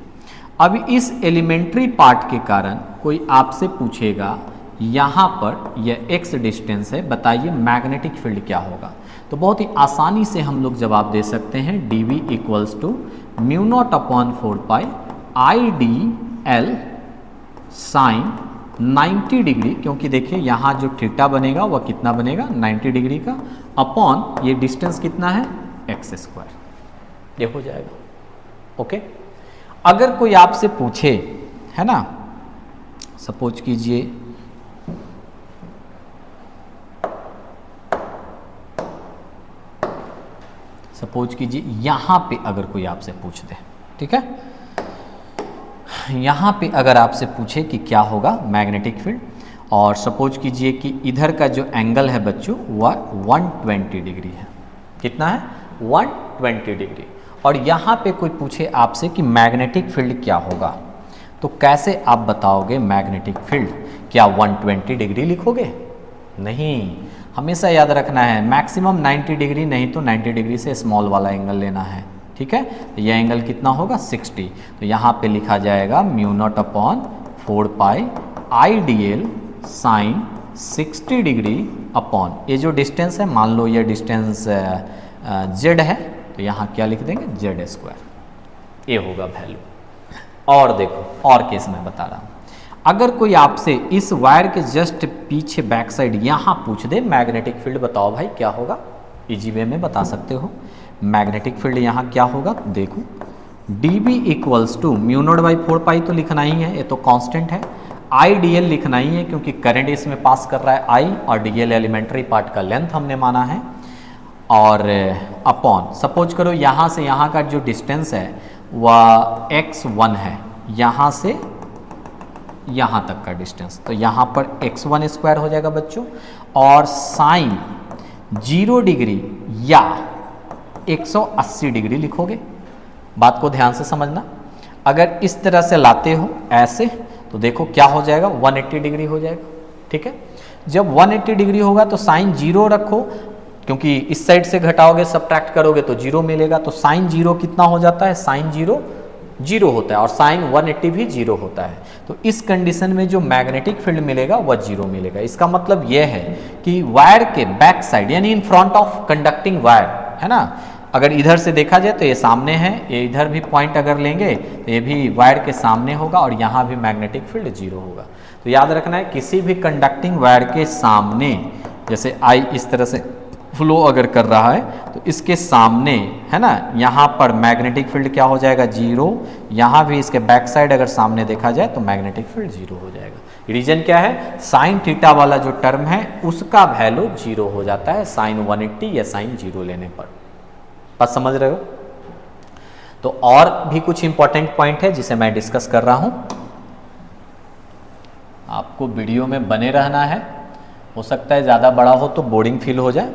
अब इस एलिमेंट्री पार्ट के कारण कोई आपसे पूछेगा यहाँ पर यह x डिस्टेंस है, बताइए मैग्नेटिक फील्ड क्या होगा। तो बहुत ही आसानी से हम लोग जवाब दे सकते हैं dv equals to mu naught upon 4 pi I D L sine 90 degree, क्योंकि देखिए यहाँ जो थीटा बनेगा वह कितना बनेगा 90 डिग्री का, अपॉन ये डिस्टेंस कितना है एक्स स्क्वायर, ये हो जाएगा। ओके, अगर कोई आपसे पूछे, है ना, सपोज कीजिए यहाँ पे अगर कोई आपसे पूछ दे, ठीक है, यहाँ पे अगर आपसे पूछे कि क्या होगा मैग्नेटिक फील्ड, और सपोज कीजिए कि इधर का जो एंगल है बच्चों वह 120 डिग्री है, कितना है 120 डिग्री, और यहाँ पे कोई पूछे आपसे कि मैग्नेटिक फील्ड क्या होगा, तो कैसे आप बताओगे मैग्नेटिक फील्ड? क्या 120 डिग्री लिखोगे? नहीं, हमेशा याद रखना है मैक्सिमम 90 डिग्री, नहीं तो 90 डिग्री से स्मॉल वाला एंगल लेना है, ठीक है। तो यह एंगल कितना होगा 60, तो यहाँ पे लिखा जाएगा mu naught upon 4 pi I D L sine 60 degree upon, ये जो डिस्टेंस है मान लो ये डिस्टेंस जेड है, तो यहाँ क्या लिख देंगे जेड स्क्वायर, ये होगा वैल्यू। और देखो और केस में बता रहा हूँ, अगर कोई आपसे इस वायर के जस्ट पीछे बैक साइड यहाँ पूछ दे मैग्नेटिक फील्ड बताओ भाई क्या होगा, इजी वे में बता सकते हो मैग्नेटिक फील्ड यहाँ क्या होगा। देखो dB equals to mu naught by 4 pi तो लिखना ही है, ये तो कांस्टेंट है, आई डी एल लिखना ही है क्योंकि करंट इसमें पास कर रहा है आई, और डी एल एलिमेंट्री पार्ट का लेंथ हमने माना है, और अपॉन सपोज करो यहाँ से यहाँ का जो डिस्टेंस है वह x1 है, यहाँ से यहाँ तक का डिस्टेंस, तो यहाँ पर x1 स्क्वायर हो जाएगा बच्चों, और साइन 0 डिग्री या 180 डिग्री लिखोगे। बात को ध्यान से समझना, अगर इस तरह से लाते हो ऐसे तो देखो क्या हो जाएगा 180 डिग्री हो जाएगा, ठीक है। जब 180 डिग्री होगा तो साइन 0 रखो, क्योंकि इस साइड से घटाओगे सब्ट्रैक्ट करोगे तो 0 मिलेगा, तो साइन 0 कितना हो जाता है, साइन 0 0 होता है, और साइन 180 भी 0 होता है। तो इस कंडीशन में जो मैग्नेटिक फील्ड मिलेगा वह 0 मिलेगा। इसका मतलब यह है कि वायर के बैक साइड यानी in front of conducting wire, है ना, अगर इधर से देखा जाए तो ये सामने है, ये इधर भी पॉइंट अगर लेंगे तो ये भी वायर के सामने होगा, और यहाँ भी मैग्नेटिक फील्ड 0 होगा। तो याद रखना है किसी भी कंडक्टिंग वायर के सामने, जैसे आई इस तरह से फ्लो अगर कर रहा है तो इसके सामने, है ना, यहाँ पर मैग्नेटिक फील्ड क्या हो जाएगा 0, यहाँ भी इसके बैक साइड अगर सामने देखा जाए तो मैग्नेटिक फील्ड 0 हो जाएगा। रीजन क्या है, साइन थीटा वाला जो टर्म है उसका वैल्यू 0 हो जाता है साइन 180 या साइन 0 लेने पर। बात समझ रहे हो? तो और भी कुछ इंपॉर्टेंट पॉइंट है जिसे मैं डिस्कस कर रहा हूं, आपको वीडियो में बने रहना है। हो सकता है ज़्यादा बड़ा हो तो बोरिंग फील हो जाए,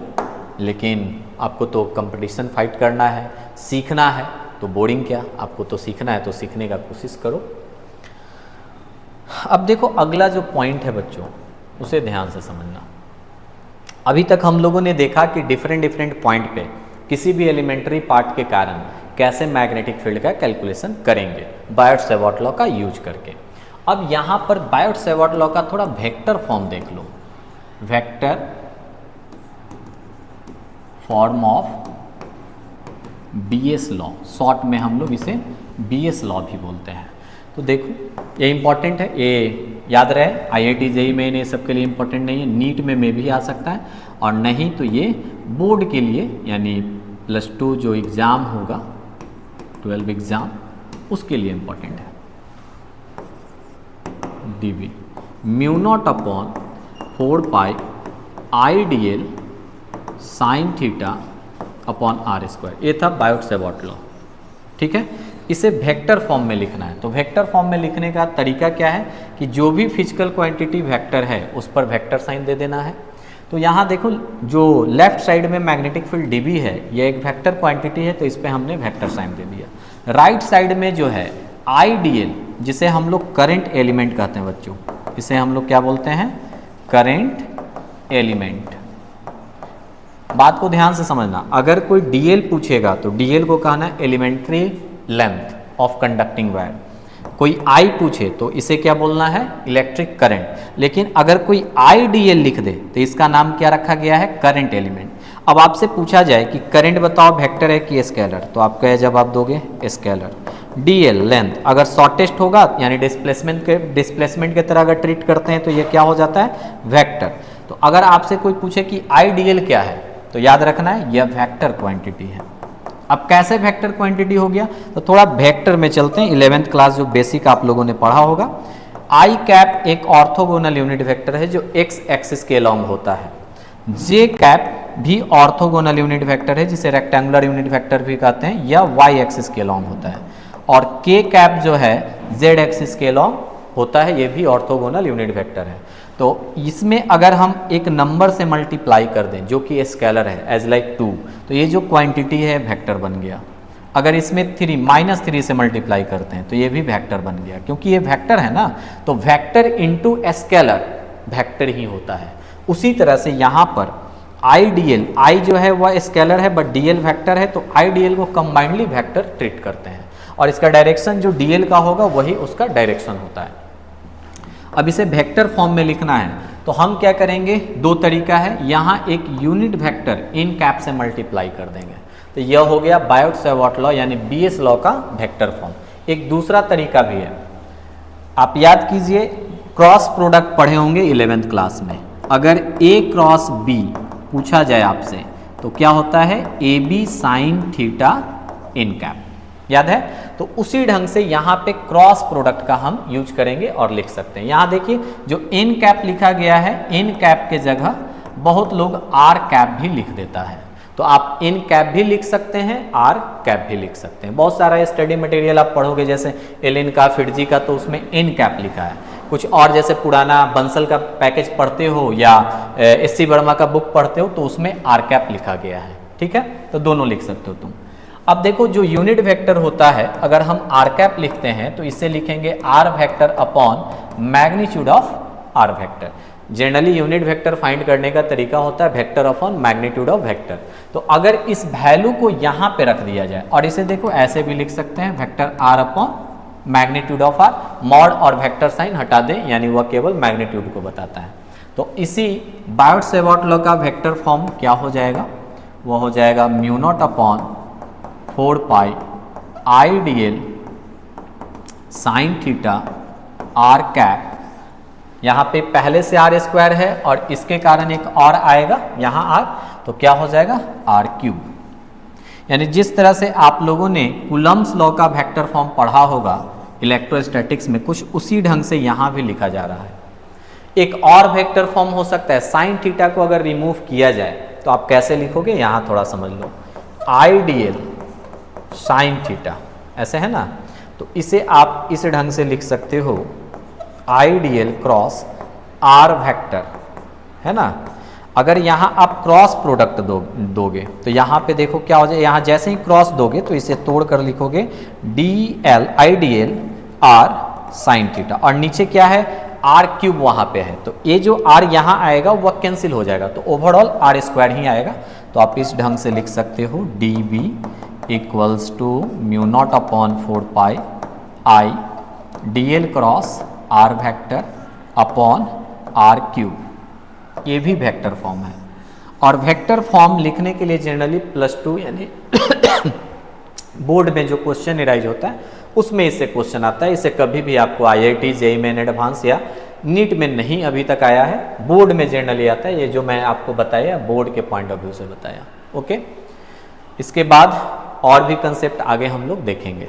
लेकिन आपको तो कंपटीशन फाइट करना है, सीखना है, तो बोरिंग क्या, आपको तो सीखना है, तो सीखने का कोशिश करो। अब देखो अगला जो पॉइंट है बच्चों, उसे ध्यान से समझना। अभी तक हम लोगों ने देखा कि डिफरेंट पॉइंट पे किसी भी एलिमेंट्री पार्ट के कारण कैसे मैग्नेटिक फील्ड का कैलकुलेशन करेंगे बायोट-सैवर्ट लॉ का यूज करके। अब यहाँ पर बायोट-सैवर्ट लॉ का थोड़ा वेक्टर फॉर्म देख लो, vector form of BS law, short में हम लोग इसे बीएस लॉ भी बोलते हैं। तो देखो ये इंपॉर्टेंट है, ये याद रहे, आईआईटी जेईई मेन ये सब के लिए इंपॉर्टेंट नहीं है, नीट में भी आ सकता है, और नहीं तो ये बोर्ड के लिए यानी +2 जो एग्ज़ाम होगा 12 एग्ज़ाम उसके लिए इंपॉर्टेंट है। dV mu naught upon 4 pi I D L sine theta upon R square, ये था बायोट-सैवर्ट लॉ, ठीक है। इसे वेक्टर फॉर्म में लिखना है। तो वेक्टर फॉर्म में लिखने का तरीका क्या है कि जो भी फिजिकल क्वांटिटी वेक्टर है उस पर वेक्टर साइन दे देना है। तो यहाँ देखो जो लेफ्ट साइड में मैग्नेटिक फील्ड dB है यह एक वेक्टर क्वांटिटी है, तो इस पर हमने वेक्टर साइन दे दिया। राइट साइड में जो है IDL, जिसे हम लोग करंट एलिमेंट कहते हैं बच्चों, इसे हम लोग क्या बोलते हैं, करंट एलिमेंट। बात को ध्यान से समझना, अगर कोई DL पूछेगा तो DL को कहना है elementary length of conducting wire. कोई आई पूछे तो इसे क्या बोलना है, इलेक्ट्रिक करंट। लेकिन अगर कोई आईडीएल लिख दे तो इसका नाम क्या रखा गया है, करंट एलिमेंट। अब आपसे पूछा जाए कि करंट बताओ वेक्टर है कि स्केलर, तो आप क्या जवाब दोगे, स्केलर। डीएल लेंथ, अगर शॉर्टेस्ट होगा यानी डिस्प्लेसमेंट के तरह अगर ट्रीट करते हैं तो ये क्या हो जाता है, वेक्टर। तो अगर आपसे कोई पूछे कि आईडीएल क्या है तो याद रखना है यह वेक्टर क्वांटिटी है। अब कैसे वेक्टर क्वांटिटी हो गया, तो थोड़ा वेक्टर में चलते हैं। 11th क्लास जो बेसिक आप लोगों ने पढ़ा होगा। आई कैप एक ऑर्थोगोनल यूनिट वेक्टर है जो एक्स एक्सिस के अलॉन्ग होता है। जे कैप भी ऑर्थोगोनल यूनिट वेक्टर है जिसे रेक्टेंगुलर यूनिट वेक्टर भी कहते हैं, या वाई एक्सिस के अलॉन्ग होता है। और के कैप जो है जेड एक्सिस के अलॉन्ग होता है, ये भी ऑर्थोगोनल यूनिट वेक्टर है। तो इसमें अगर हम एक नंबर से मल्टीप्लाई कर दें जो कि स्केलर है, एज लाइक 2, तो ये जो क्वांटिटी है वेक्टर बन गया। अगर इसमें -3 से मल्टीप्लाई करते हैं तो ये भी वेक्टर बन गया, क्योंकि ये वेक्टर है ना, तो वेक्टर इंटू स्केलर वेक्टर ही होता है। उसी तरह से यहाँ पर आईडीएल, आई जो है वह स्केलर है बट डीएल वेक्टर है, तो आईडीएल को कंबाइंडली वेक्टर ट्रीट करते हैं और इसका डायरेक्शन जो डीएल का होगा वही उसका डायरेक्शन होता है। अब इसे वेक्टर फॉर्म में लिखना है तो हम क्या करेंगे, दो तरीका है। यहाँ एक यूनिट वेक्टर इन कैप से मल्टीप्लाई कर देंगे, तो यह हो गया बायोट-सैवर्ट लॉ यानी बीएस लॉ का वेक्टर फॉर्म। एक दूसरा तरीका भी है, आप याद कीजिए क्रॉस प्रोडक्ट पढ़े होंगे 11th क्लास में। अगर ए क्रॉस बी पूछा जाए आपसे तो क्या होता है, A B sine theta n cap, याद है। तो उसी ढंग से यहाँ पे क्रॉस प्रोडक्ट का हम यूज करेंगे और लिख सकते हैं। यहाँ देखिए जो इन कैप लिखा गया है, इन कैप के जगह बहुत लोग आर कैप भी लिख देता है, तो आप इन कैप भी लिख सकते हैं, आर कैप भी लिख सकते हैं। बहुत सारा स्टडी मटेरियल आप पढ़ोगे जैसे एलिन का, फिटजी का, तो उसमें इन कैप लिखा है। कुछ और जैसे पुराना बंसल का पैकेज पढ़ते हो या एससी वर्मा का बुक पढ़ते हो तो उसमें आर कैप लिखा गया है, ठीक है। तो दोनों लिख सकते हो तुम। अब देखो जो यूनिट वेक्टर होता है, अगर हम आर कैप लिखते हैं तो इससे लिखेंगे R vector upon magnitude of R vector. Generally unit vector find करने का तरीका होता है vector upon magnitude of vector. तो अगर इस वैल्यू को यहाँ पे रख दिया जाए और इसे देखो ऐसे भी लिख सकते हैं, vector R upon magnitude of R, mod और वेक्टर साइन हटा दें यानी वह केवल मैग्नीट्यूड को बताता है। तो इसी बायोट-सैवर्ट लॉ का वेक्टर फॉर्म क्या हो जाएगा, वह हो जाएगा mu naught upon 4 pi I D L sine theta R cap. यहाँ पे पहले से आर स्क्वायर है और इसके कारण एक और आएगा यहाँ आर, तो क्या हो जाएगा आर क्यूब। यानी जिस तरह से आप लोगों ने कूलम्ब्स लॉ का वेक्टर फॉर्म पढ़ा होगा इलेक्ट्रोस्टैटिक्स में, कुछ उसी ढंग से यहाँ भी लिखा जा रहा है। एक और वेक्टर फॉर्म हो सकता है, साइन थीटा को अगर रिमूव किया जाए तो आप कैसे लिखोगे, यहाँ थोड़ा समझ लो, I D L sine theta, ऐसे है ना। तो इसे आप इस ढंग से लिख सकते हो, I D L cross R vector, है ना। अगर यहाँ आप क्रॉस प्रोडक्ट दोगे तो यहाँ पे देखो क्या हो जाए, यहाँ जैसे ही क्रॉस दोगे तो इसे तोड़ कर लिखोगे D L I D L R sine theta, और नीचे क्या है आर क्यूब वहाँ पे है, तो ये जो आर यहाँ आएगा वह कैंसिल हो जाएगा, तो ओवरऑल आर स्क्वायर ही आएगा। तो आप इस ढंग से लिख सकते हो D B equals to mu naught upon 4 pi I D L cross R vector upon R cube. ये भी वेक्टर फॉर्म है। और वेक्टर फॉर्म लिखने के लिए जनरली +2 यानी बोर्ड में जो क्वेश्चन एराइज होता है उसमें इससे क्वेश्चन आता है। इसे कभी भी आपको IIT जेईई मेन एडवांस या नीट में नहीं अभी तक आया है, बोर्ड में जनरली आता है। ये जो मैं आपको बताया बोर्ड के पॉइंट ऑफ व्यू से बताया, ओके। इसके बाद और भी कंसेप्ट आगे हम लोग देखेंगे।